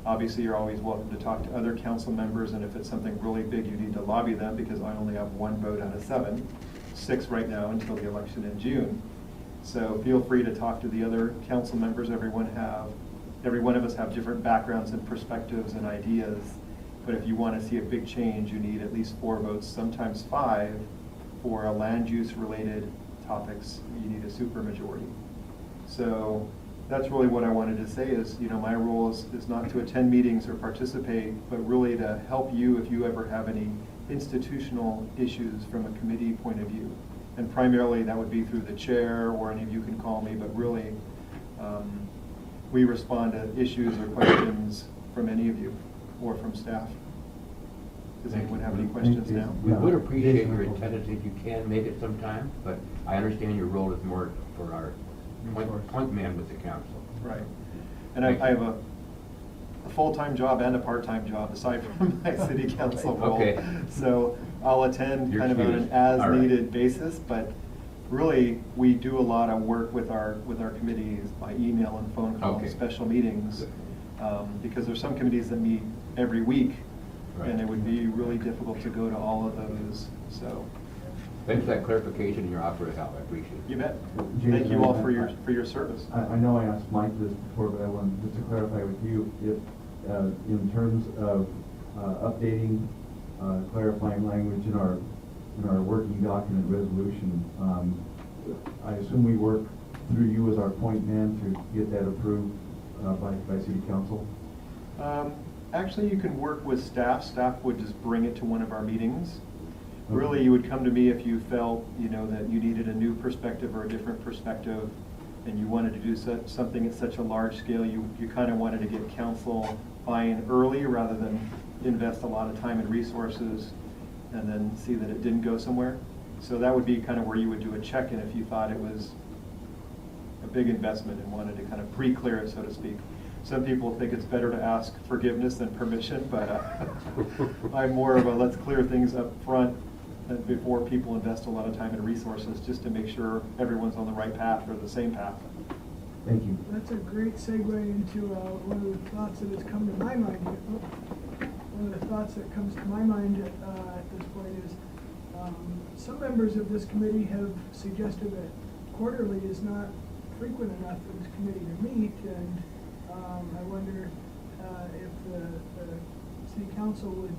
obviously, you're always welcome to talk to other council members, and if it's something really big, you need to lobby them, because I only have 1 vote out of 7, 6 right now until the election in June. So feel free to talk to the other council members. Every one of us have different backgrounds and perspectives and ideas, but if you want to see a big change, you need at least 4 votes, sometimes 5, for a land use related topics. You need a supermajority. So that's really what I wanted to say is, my role is not to attend meetings or participate, but really to help you if you ever have any institutional issues from a committee point of view. And primarily that would be through the chair, or any of you can call me, but really we respond to issues or questions from any of you or from staff. Does anyone have any questions now? We would appreciate your attendance if you can make it sometime, but I understand your role is more for our point man with the council. Right. And I have a full-time job and a part-time job aside from my city council role. Okay. So I'll attend You're kind of on an excused. All right. as-needed basis, but really, we do a lot of work with our committees by email and phone calls, Okay. special meetings, because there's some committees that meet every week, Right. and it would be really difficult to go to all of those, so. Thanks for that clarification and your offer of help. I appreciate it. You bet. Jason, Thank you all for your service. I know I asked Mike this before, but I wanted just to clarify with you, if, in terms of updating, clarifying language in our working document resolution, I assume we work through you as our point man to get that approved by city council? Actually, you can work with staff. Staff would just bring it to one of our meetings. Really, you would come to me if you felt, that you needed a new perspective or a different perspective, and you wanted to do something at such a large scale. You kind of wanted to get council buy-in early rather than invest a lot of time and resources and then see that it didn't go somewhere. So that would be kind of where you would do a check-in if you thought it was a big investment and wanted to kind of pre-clear it, so to speak. Some people think it's better to ask forgiveness than permission, but I'm more of a let's clear things up front before people invest a lot of time and resources, just to make sure everyone's on the right path or the same path. Thank you. That's a great segue into one of the thoughts that has come to my mind. One of the thoughts that comes to my mind at this point is some members of this committee have suggested that quarterly is not frequent enough for this committee to meet, and I wonder if the city council would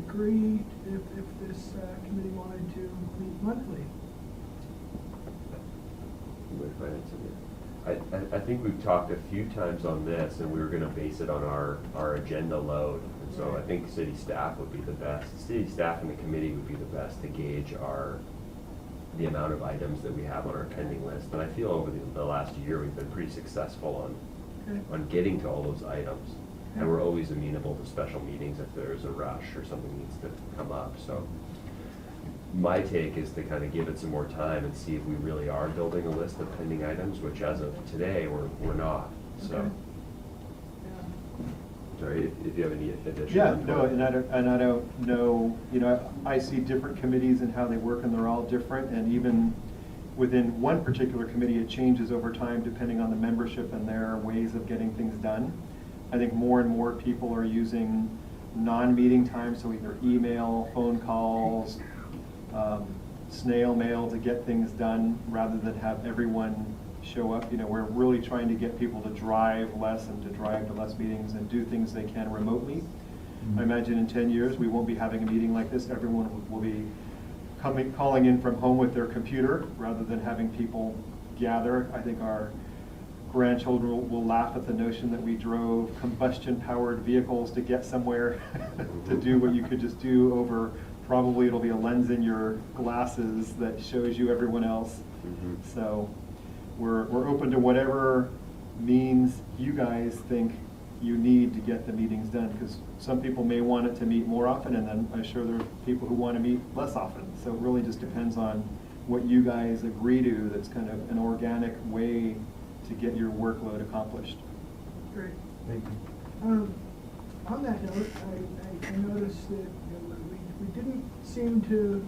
agree if this committee wanted to meet monthly. I think we've talked a few times on this, and we were gonna base it on our agenda load. And so I think city staff would be the best, city staff and the committee would be the best to gauge the amount of items that we have on our pending list. And I feel over the last year, we've been pretty successful on getting to all those items. And we're always amenable to special meetings if there's a rush or something needs to come up. So my take is to kind of give it some more time and see if we really are building a list of pending items, which as of today, we're not. So, Okay. sorry, if you have any additional. Yeah, no, and I don't know, I see different committees and how they work, and they're all different, and even within one particular committee, it changes over time depending on the membership and their ways of getting things done. I think more and more people are using non-meeting time, so either email, phone calls, snail mail to get things done rather than have everyone show up. We're really trying to get people to drive less and to drive to less meetings and do things they can remotely. I imagine in 10 years, we won't be having a meeting like this. Everyone will be calling in from home with their computer rather than having people gather. I think our grandchildren will laugh at the notion that we drove combustion-powered vehicles to get somewhere, to do what you could just do over, probably it'll be a lens in your glasses that shows you everyone else. Mhm. So we're open to whatever means you guys think you need to get the meetings done, because some people may want it to meet more often, and then I'm sure there are people who want to meet less often. So it really just depends on what you guys agree to. That's kind of an organic way to get your workload accomplished. Great. Thank you. On that note, I noticed that we didn't seem to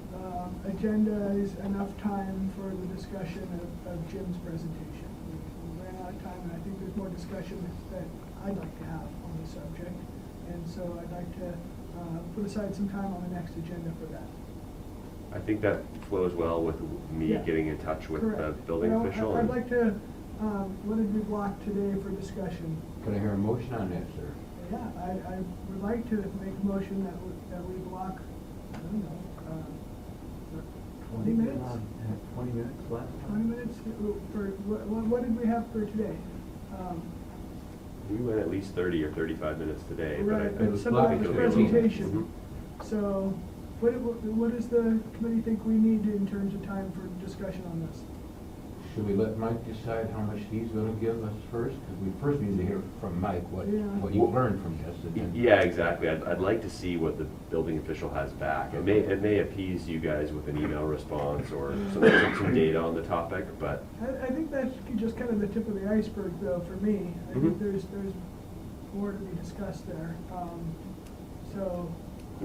agendize enough time for the discussion of Jim's presentation. We ran out of time, and I think there's more discussion that I'd like to have on the subject. And so I'd like to put aside some time on the next agenda for that. I think that flows well with me Yeah. getting in touch with the Correct. building Well, official. I'd and- like to, what did we block today for discussion? Can I hear a motion on that, sir? Yeah, I would like to make a motion that we block, I don't know, 20 minutes? 20 minutes left? 20 minutes for, what did we have for today? We went at least 30 or 35 minutes today. Right, I but think some of it'll the be a little- presentation. Mhm. So, what does the committee think we need in terms of time for discussion on this? Should we let Mike decide how much he's gonna give us first? Because we first need to hear from Mike what you learned from this. And then- Yeah, exactly. I'd like to see what the building official has back. It may appease you guys with an email response or some data on the topic, but I think that's just kind of the tip of the iceberg, though, for me. I think Mhm. there's more to be discussed there. So,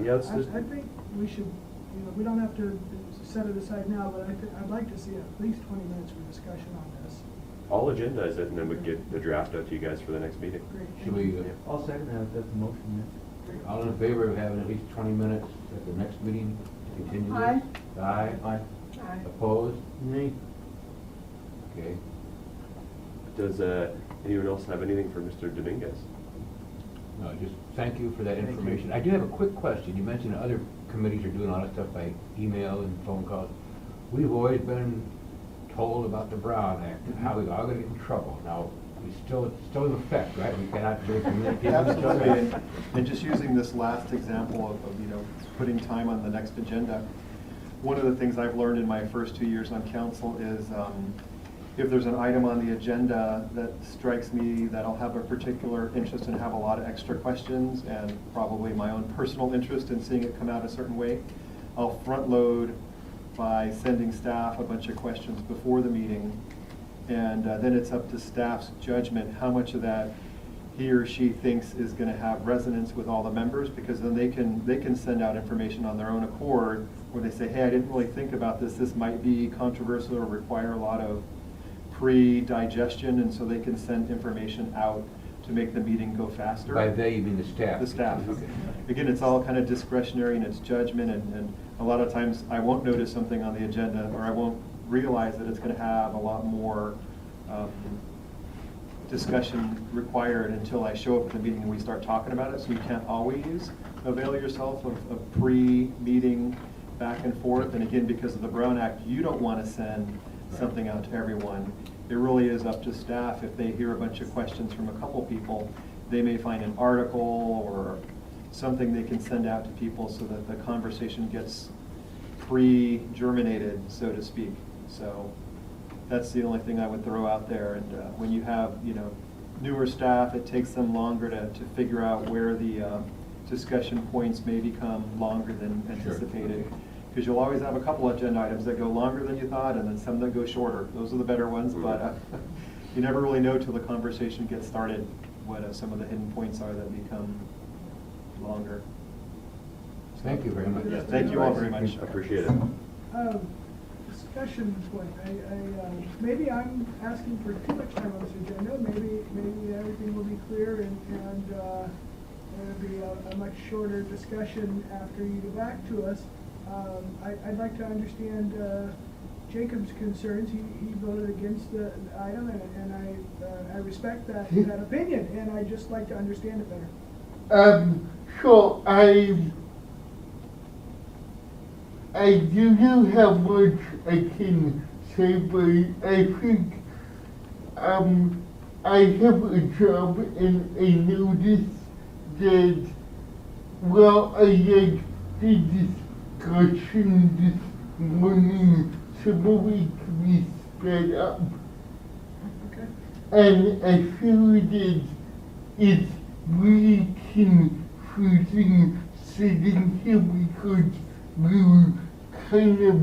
yeah, let's I just, think we should, we don't have to set it aside now, but I'd like to see at least 20 minutes for discussion on this. I'll agendize it and then we get the draft out to you guys for the next meeting. Great. Should we, I'll second that, if that's a motion, all in favor of having at least 20 minutes at the next meeting to continue this? Aye. Aye. Aye. Aye. Opposed? Nay. Okay. Does anyone else have anything for Mr. Dominguez? No, just thank you for that Thank you. information. I do have a quick question. You mentioned other committees are doing a lot of stuff by email and phone calls. We've always been told about the Brown Act and how we all gonna get in trouble. Now, it's still in effect, right? We cannot really communicate with each Absolutely, other. and just using this last example of putting time on the next agenda, one of the things I've learned in my first 2 years on council is if there's an item on the agenda that strikes me that I'll have a particular interest and have a lot of extra questions and probably my own personal interest in seeing it come out a certain way, I'll front load by sending staff a bunch of questions before the meeting. And then it's up to staff's judgment how much of that he or she thinks is going to have resonance with all the members, because then they can send out information on their own accord where they say, hey, I didn't really think about this. This might be controversial or require a lot of pre-digestion, and so they can send information out to make the meeting go faster. By they, you mean the staff? The staff. Okay. Again, it's all kind of discretionary and it's judgment, and a lot of times I won't notice something on the agenda, or I won't realize that it's going to have a lot more discussion required until I show up at the meeting and we start talking about it. So you can't always avail yourself of pre-meeting back and forth. And again, because of the Brown Act, you don't want to send something out to everyone. It really is up to staff. If they hear a bunch of questions from a couple people, they may find an article or something they can send out to people so that the conversation gets pre-germinated, so to speak. So that's the only thing I would throw out there. And when you have, newer staff, it takes them longer to figure out where the discussion points may become longer than anticipated. Because you'll always have a couple of agenda items that go longer than you thought, and then some that go shorter. Those are the better ones, but you never really know till the conversation gets started what some of the hidden points are that become longer. Thank you very much. Yeah, thank you all very much. Appreciate it. Discussion point, maybe I'm asking for too much time on this agenda, maybe everything will be clear and it'll be a much shorter discussion after you get back to us. I'd like to understand Jacob's concerns. He voted against the item, and I respect that opinion, and I'd just like to understand it better. So I do not have much I can say, but I think I have a job and I noticed that, well, I like the discussion this morning, some of it could be sped up. Okay. And I feel that it's really confusing sitting here because we were kind of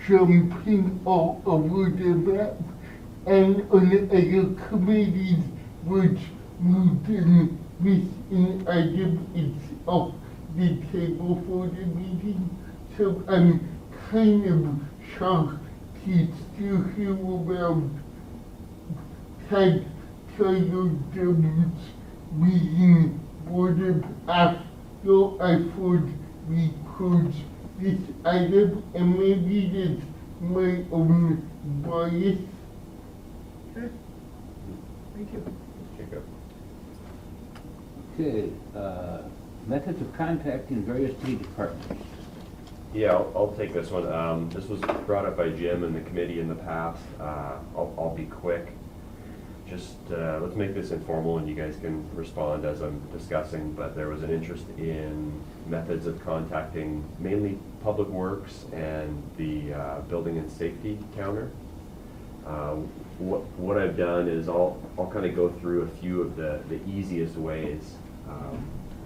jumping all over the map. And on the other committees which moved in this item, it's off the table for the meeting. So I'm kind of shocked to still hear about title debates being brought up after I thought we closed this item, and maybe that's my own bias. Okay. Thank you. Jacob. Okay, methods of contacting various city departments. Yeah, I'll take this one. This was brought up by Jim and the committee in the past. I'll be quick. Just let's make this informal and you guys can respond as I'm discussing, but there was an interest in methods of contacting mainly Public Works and the building and safety counter. What I've done is I'll kind of go through a few of the easiest ways.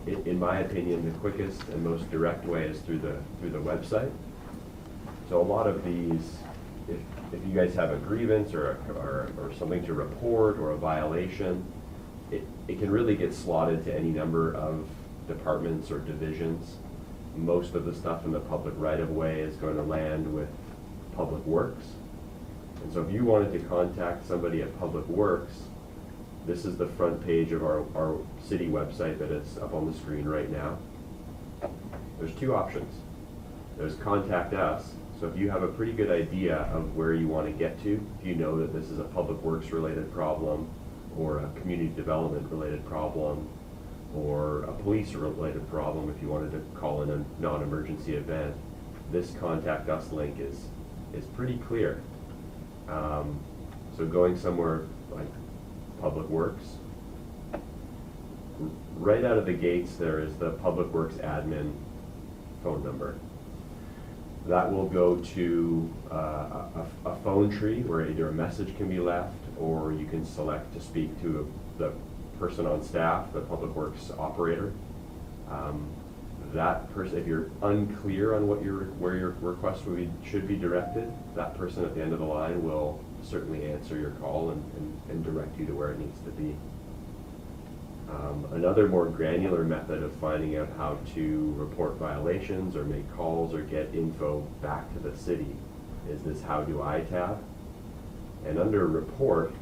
In my opinion, the quickest and most direct way is through the website. So a lot of these, if you guys have a grievance or something to report or a violation, it can really get slotted to any number of departments or divisions. Most of the stuff in the public right-of-way is going to land with Public Works. And so if you wanted to contact somebody at Public Works, this is the front page of our city website that is up on the screen right now. There's two options. There's contact us. So if you have a pretty good idea of where you want to get to, if you know that this is a Public Works related problem or a community development related problem or a police related problem, if you wanted to call in a non-emergency event, this contact us link is pretty clear. So going somewhere like Public Works, right out of the gates there is the Public Works admin phone number. That will go to a phone tree where either a message can be left or you can select to speak to the person on staff, the Public Works operator. That person, if you're unclear on where your request should be directed, that person at the end of the line will certainly answer your call and direct you to where it needs to be. Another more granular method of finding out how to report violations or make calls or get info back to the city is this How Do I tab. And under report,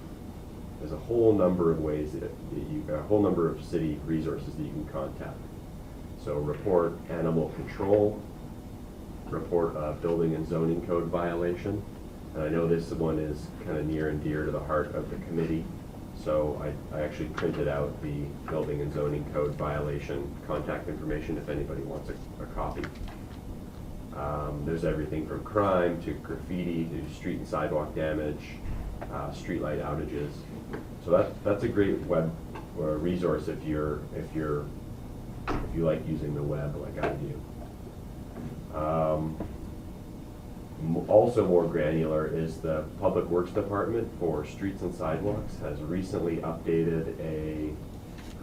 there's a whole number of ways a whole number of city resources that you can contact. So report animal control, report a building and zoning code violation. And I know this one is kind of near and dear to the heart of the committee. So I actually printed out the building and zoning code violation contact information if anybody wants a copy. There's everything from crime to graffiti to street and sidewalk damage, street light outages. So that's a great web resource if you like using the web like I do. Also more granular is the Public Works Department for streets and sidewalks has recently updated a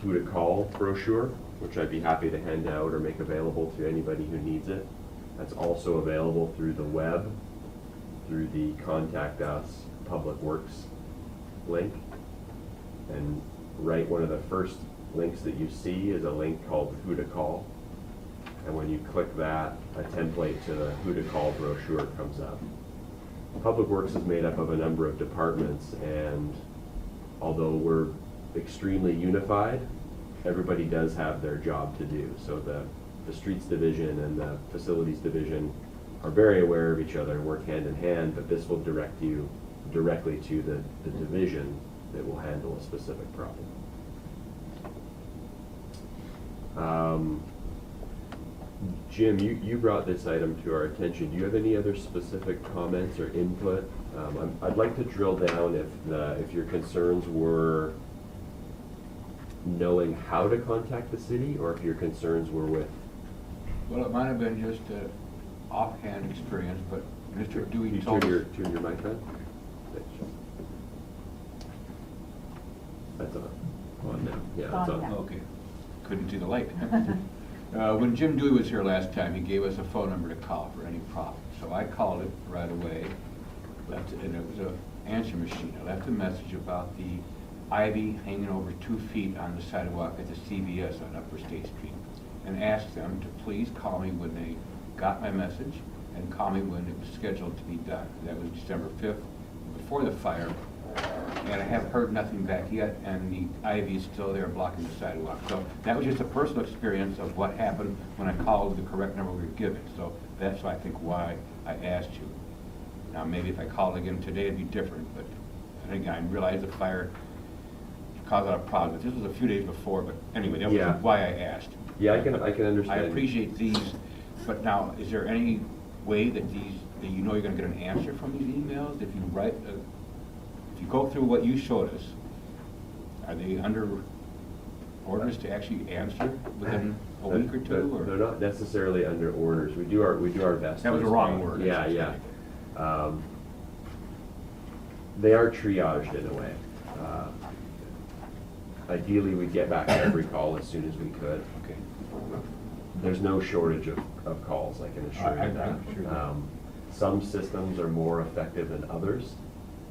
who to call brochure, which I'd be happy to hand out or make available to anybody who needs it. That's also available through the web, through the Contact Us Public Works link. And right, one of the first links that you see is a link called Who to Call. And when you click that, a template to the Who to Call brochure comes up. Public Works is made up of a number of departments, and although we're extremely unified, everybody does have their job to do. So the Streets Division and the Facilities Division are very aware of each other and work hand in hand, but this will direct you directly to the division that will handle a specific problem. Jim, you brought this item to our attention. Do you have any other specific comments or input? I'd like to drill down if your concerns were knowing how to contact the city, or if your concerns were with. Well, it might have been just an offhand experience, but Mr. Dewey You told us. turn your mic on? Thanks. That's on now. Yeah, it's on. Okay, couldn't see the light. When Jim Dewey was here last time, he gave us a phone number to call for any problem. So I called it right away, and it was an answer machine. I left a message about the ivy hanging over 2 feet on the sidewalk at the CVS on Upper State Street, and asked them to please call me when they got my message, and call me when it was scheduled to be done. That was December 5th, before the fire, and I have heard nothing back yet, and the ivy is still there blocking the sidewalk. So that was just a personal experience of what happened when I called the correct number we were given. So that's, I think, why I asked you. Now, maybe if I called again today, it'd be different, but I think I realized the fire caused a lot of problems. This was a few days before, but anyway, that was why I asked. Yeah, I can understand. I appreciate these, but now, is there any way that that you know you're gonna get an answer from these emails? If you go through what you showed us, are they under orders to actually answer within a week or two? Or? They're not necessarily under orders. We do our best. That was the wrong word. Yeah. They are triaged in a way. Ideally, we'd get back every call as soon as we could. Okay. There's no shortage of calls, I can assure you that. I'm sure. Some systems are more effective than others.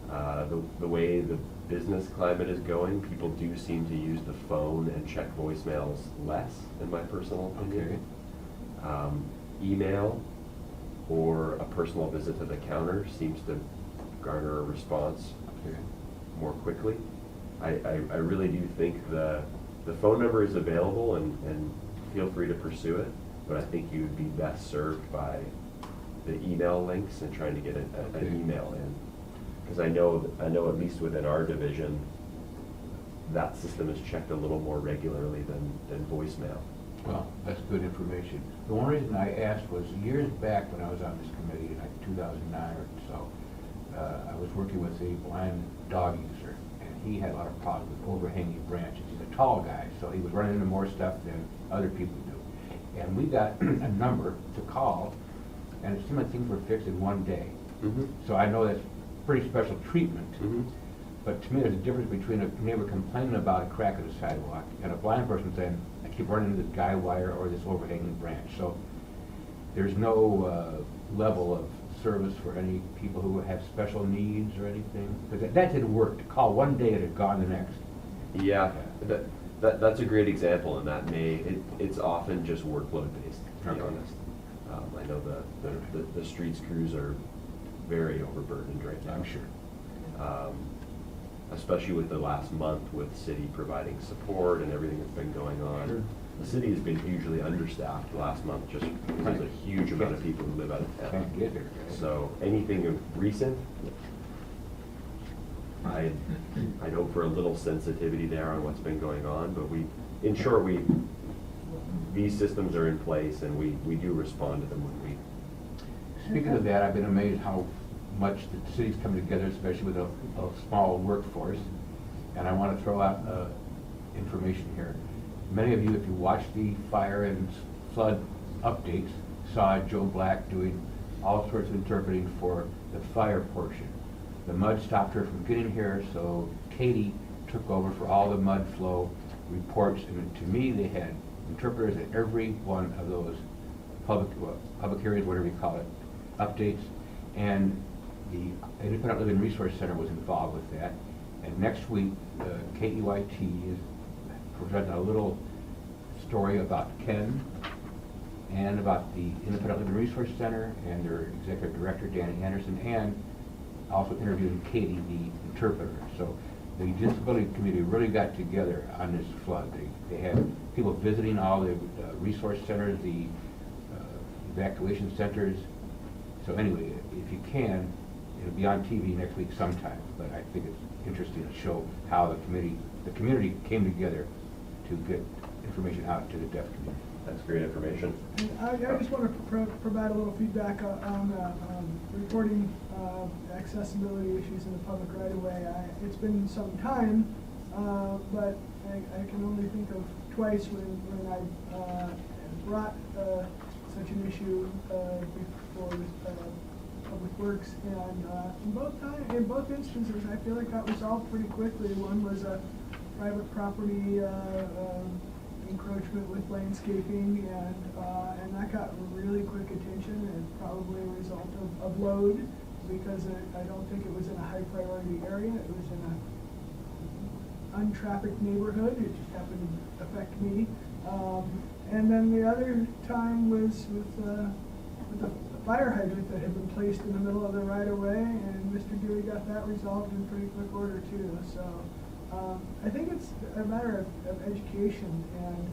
The way the business climate is going, people do seem to use the phone and check voicemails less, in my personal opinion. Okay. Email or a personal visit to the counter seems to garner a response more quickly. I really do think the phone number is available, and feel free to pursue it, but I think you would be best served by the email links and trying to get an email in. Because I know at least within our division, that system is checked a little more regularly than voicemail. Well, that's good information. The one reason I asked was years back when I was on this committee in like 2009 or so, I was working with a blind dog user, and he had a lot of problems with overhanging branches. He's a tall guy, so he was running into more stuff than other people do. And we got a number to call, and it seemed like things were fixed in one day. Mm-hmm. So I know that's pretty special treatment. Mm-hmm. But to me, there's a difference between a neighbor complaining about a crack in the sidewalk and a blind person saying, I keep running into this guy wire or this overhanging branch. So there's no level of service for any people who have special needs or anything? Because that didn't work. To call one day and it gone the next. Yeah, that's a great example, and it's often just workload based, to be honest. I know the streets crews are very overburdened right now. I'm sure. Especially with the last month with city providing support and everything that's been going on. Sure. The city has been hugely understaffed the last month, just because there's a huge amount of people who live out of town. Can't get there. So anything recent, I'd hope for a little sensitivity there on what's been going on, but in short, these systems are in place, and we do respond to them when we. Speaking of that, I've been amazed how much the cities come together, especially with a small workforce. And I want to throw out information here. Many of you, if you watch the fire and flood updates, saw Joe Black doing all sorts of interpreting for the fire portion. The mud stopped her from getting here, so Katie took over for all the mud flow reports. And to me, they had interpreters at every one of those public areas, whatever you call it, updates. And the Independent Living Resource Center was involved with that. And next week, KEYT is presenting a little story about Ken and about the Independent Living Resource Center and their executive director, Danny Anderson, and also interviewing Katie, the interpreter. So the disability community really got together on this flood. They had people visiting all the resource centers, the evacuation centers. So anyway, if you can, it'll be on TV next week sometime, but I think it's interesting to show how the community came together to get information out to the deaf community. That's great information. And I just want to provide a little feedback on reporting accessibility issues in the public right of way. It's been some time, but I can only think of twice when I brought such an issue before Public Works, and in both instances, I feel like got resolved pretty quickly. One was a private property encroachment with landscaping, and that got really quick attention, and probably a result of load, because I don't think it was in a high priority area. It was in a untrafficked neighborhood. It just happened to affect me. And then the other time was with the fire hydrant that had been placed in the middle of the right of way, and Mr. Dewey got that resolved in pretty quick order too. So I think it's a matter of education, and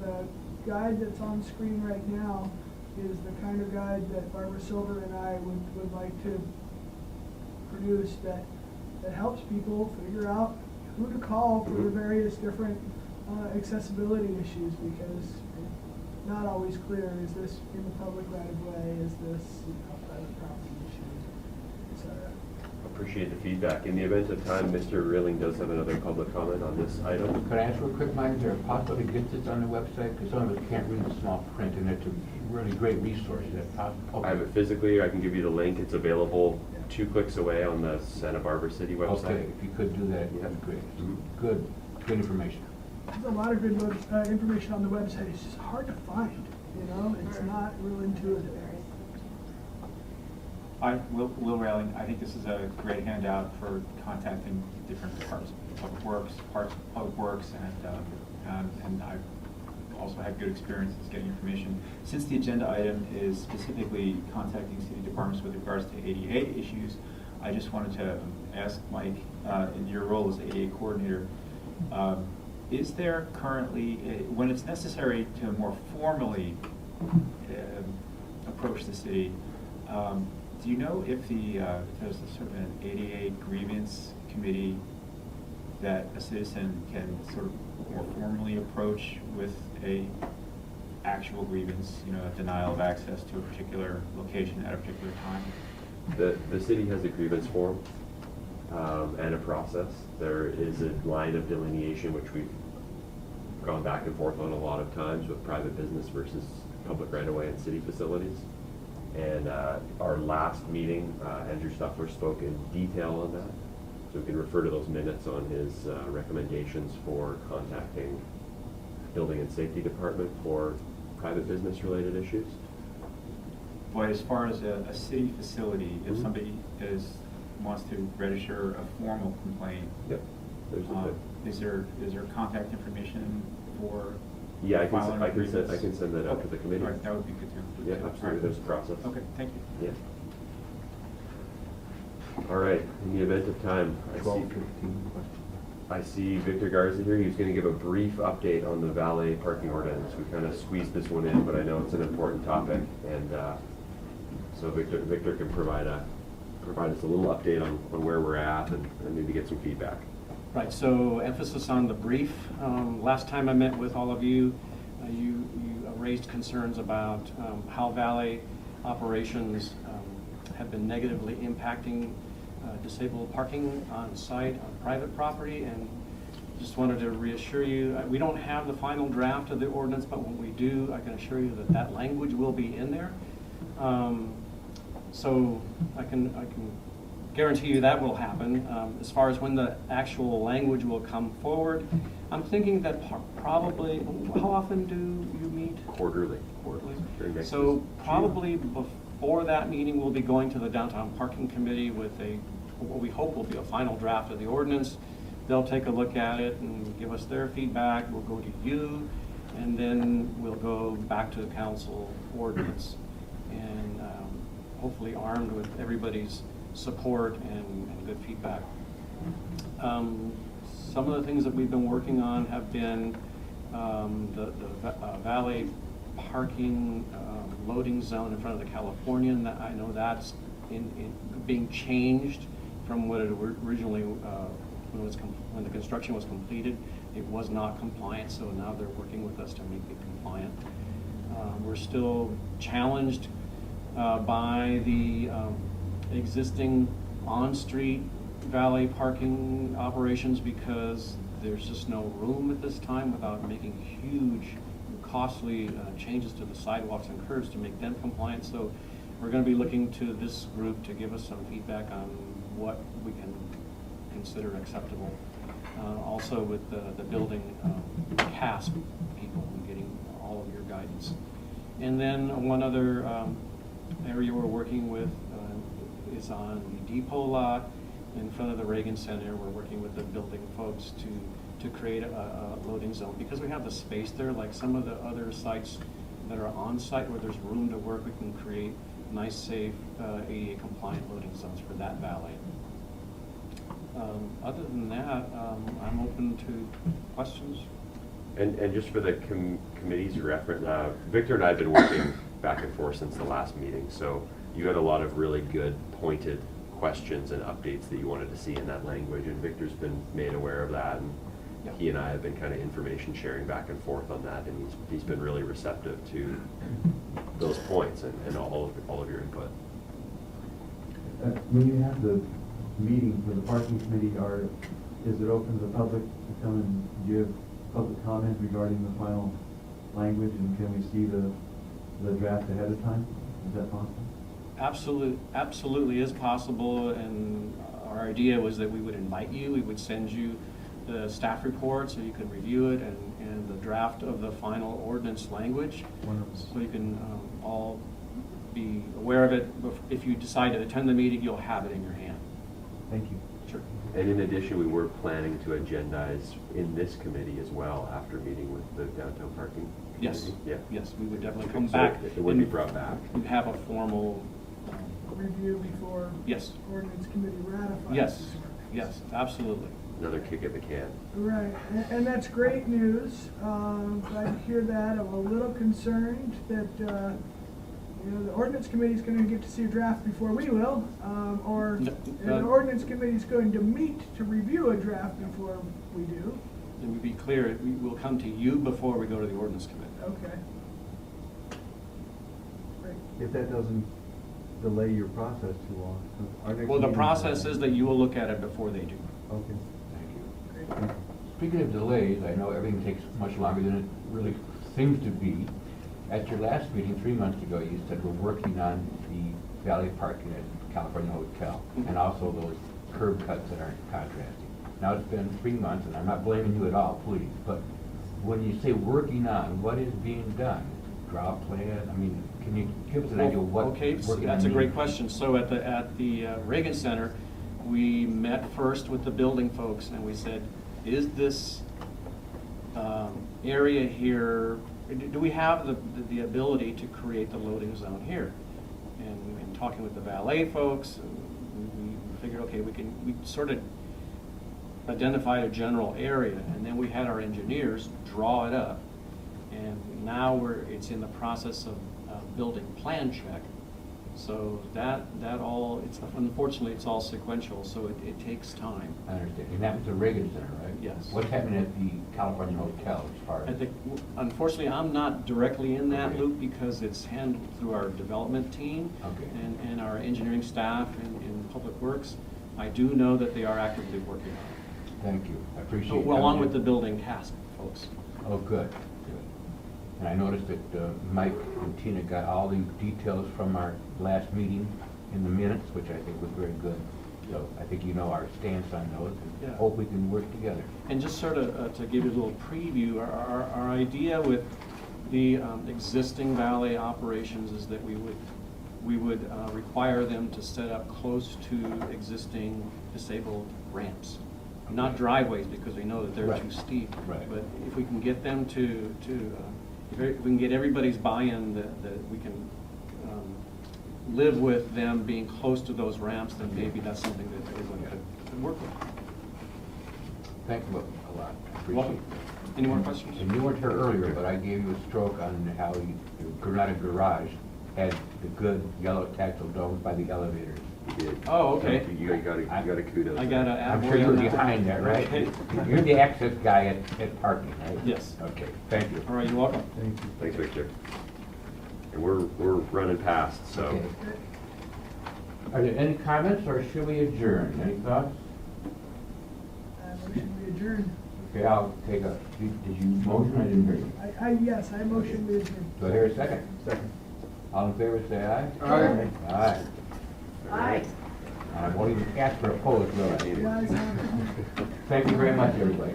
the guide that's on screen right now is the kind of guide that Barbara Silver and I would like to produce that helps people figure out who to call for the various different accessibility issues, because it's not always clear, is this in the public right of way, is this private property issue, etc. Appreciate the feedback. In the event of time, Mr. Reeling does have another public comment on this item. Could I ask real quick, Mike, is there a possibility to get this on the website? Because some of us can't read the small print, and it's a really great resource. Is that possible? I have it physically, I can give you the link. It's available 2 clicks away on the Santa Barbara City website. Okay, if you could do that, that'd be great. Good information. There's a lot of good information on the website. It's just hard to find, It's not real intuitive. Will Railing, I think this is a great handout for contacting different parts of Public Works, and I've also had good experiences getting information. Since the agenda item is specifically contacting city departments with regards to ADA issues, I just wanted to ask Mike, in your role as ADA coordinator, is there currently, when it's necessary to more formally approach the city, do you know if there's a sort of an ADA grievance committee that a citizen can sort of more formally approach with a actual grievance, a denial of access to a particular location at a particular time? The city has a grievance form and a process. There is a line of delineation which we've gone back and forth on a lot of times with private business versus public right-of-way and city facilities. And our last meeting, Andrew Stuffler spoke in detail on that. So we can refer to those minutes on his recommendations for contacting Building and Safety Department for private business related issues. But as far as a city facility, if somebody wants to register a formal complaint, yep. Is there contact information for? Yeah, I can send that out to the committee. All right, that would be good too. Yeah, absolutely. There's a process. Okay, thank you. Yeah. All right. In the event of time, I see Victor Garza here. He's going to give a brief update on the valet parking ordinance. We kind of squeezed this one in, but I know it's an important topic, and so Victor can provide us a little update on where we're at and maybe get some feedback. Right, so emphasis on the brief. Last time I met with all of you, you raised concerns about how valet operations have been negatively impacting disabled parking on site on private property, and just wanted to reassure you, we don't have the final draft of the ordinance, but when we do, I can assure you that that language will be in there. So I can guarantee you that will happen. As far as when the actual language will come forward, I'm thinking that probably, how often do you meet? Quarterly. Quarterly. So probably before that meeting, we'll be going to the Downtown Parking Committee with what we hope will be a final draft of the ordinance. They'll take a look at it and give us their feedback. We'll go to you, and then we'll go back to the council ordinance, and hopefully armed with everybody's support and good feedback. Some of the things that we've been working on have been the valet parking loading zone in front of the Californian. I know that's being changed from what it originally when the construction was completed. it was not compliant, so now they're working with us to make it compliant. We're still challenged by the existing on-street valet parking operations because there's just no room at this time without making huge, costly changes to the sidewalks and curbs to make them compliant. So we're going to be looking to this group to give us some feedback on what we can consider acceptable. Also with the building CASP people and getting all of your guidance. And then one other area we're working with is on the depot lot in front of the Reagan Center. We're working with the building folks to create a loading zone because we have the space there. Like some of the other sites that are on site where there's room to work, we can create nice, safe, ADA compliant loading zones for that valet. Other than that, I'm open to questions. And just for the committee's reference, Victor and I have been working back and forth since the last meeting, so you had a lot of really good pointed questions and updates that you wanted to see in that language, and Victor's been made aware of that, and he and I have been kind of information sharing back and forth on that, and he's been really receptive to those points and all of your input. When you have the meeting for the parking committee, is it open to the public to come and give public comment regarding the final language, and can we see the draft ahead of time? Is that possible? Absolutely is possible, and our idea was that we would invite you, we would send you the staff report so you can review it and the draft of the final ordinance language. Wonderful. So you can all be aware of it. If you decide to attend the meeting, you'll have it in your hand. Thank you. Sure. And in addition, we were planning to agendize in this committee as well after meeting with the downtown parking committee. Yes. Yeah. Yes, we would definitely come So back. it would be brought back. We'd have a formal, Review before yes, ordinance committee ratifies. yes, this ordinance. yes, absolutely. Another kick at the can. Right, and that's great news. Glad to hear that. I'm a little concerned that, the ordinance committee's gonna get to see a draft before we will, or the ordinance committee's going to meet to review a draft before we do. And to be clear, we will come to you before we go to the ordinance committee. Okay. Great. If that doesn't delay your process too long. Our next Well, the meeting- process is that you will look at it before they do. Okay. Thank you. Speaking of delays, I know everything takes much longer than it really seems to be. At your last meeting 3 months ago, you said we're working on the valet parking at California Hotel and also those curb cuts that aren't contrasting. Now it's been 3 months, and I'm not blaming you at all, please, but when you say working on, what is being done? Draw a plan? I mean, can you give us an idea of what Okay, working on that's a great means? question. So at the Reagan Center, we met first with the building folks and we said, is this area here, do we have the ability to create the loading zone here? And in talking with the valet folks, we figured, okay, we sort of identified a general area, and then we had our engineers draw it up. And now it's in the process of building plan check. So that all, unfortunately, it's all sequential, so it takes time. I understand. And that was the Reagan Center, right? Yes. What's happening at the California Hotel as far I as? think, unfortunately, I'm not directly in that Okay. loop because it's handled through our development team Okay. and our engineering staff in Public Works. I do know that they are actively working on it. Thank you. I appreciate it. Well, along with the building CASP folks. Oh, good, good. And I noticed that Mike and Tina got all the details from our last meeting in the minutes, which I think was very good. So I think you know our stance on those, Yeah. and hope we can work together. And just sort of to give you a little preview, our idea with the existing valet operations is that we would require them to set up close to existing disabled ramps. Not driveways, because we know that they're Right. too steep. Right. But if we can get them if we can get everybody's buy-in that we can live with them being close to those ramps, then maybe that's something that everyone could work with. Thank you a lot. I appreciate Welcome. it. Any more questions? And you weren't here earlier, but I gave you a stroke on how the Granada Garage had the good yellow tactile domes by the elevators. You did. Oh, okay. You got a kudos. I got a I'm attaboy sure you're on that. behind that, right? Okay. You're the access guy at parking, right? Yes. Okay, thank you. All right, you're welcome. Thank you. Thanks, Victor. And we're running past, so. Okay. Are there any comments, or should we adjourn? Any thoughts? Motion we adjourn. Okay, I'll take a, did you motion? I didn't hear you. Yes, I motion we adjourn. Do I hear a second? Second. All in favor, say aye. Aye. Aye. Aye. I won't even ask for opposed, will I? Guys, Thank you very much, everybody.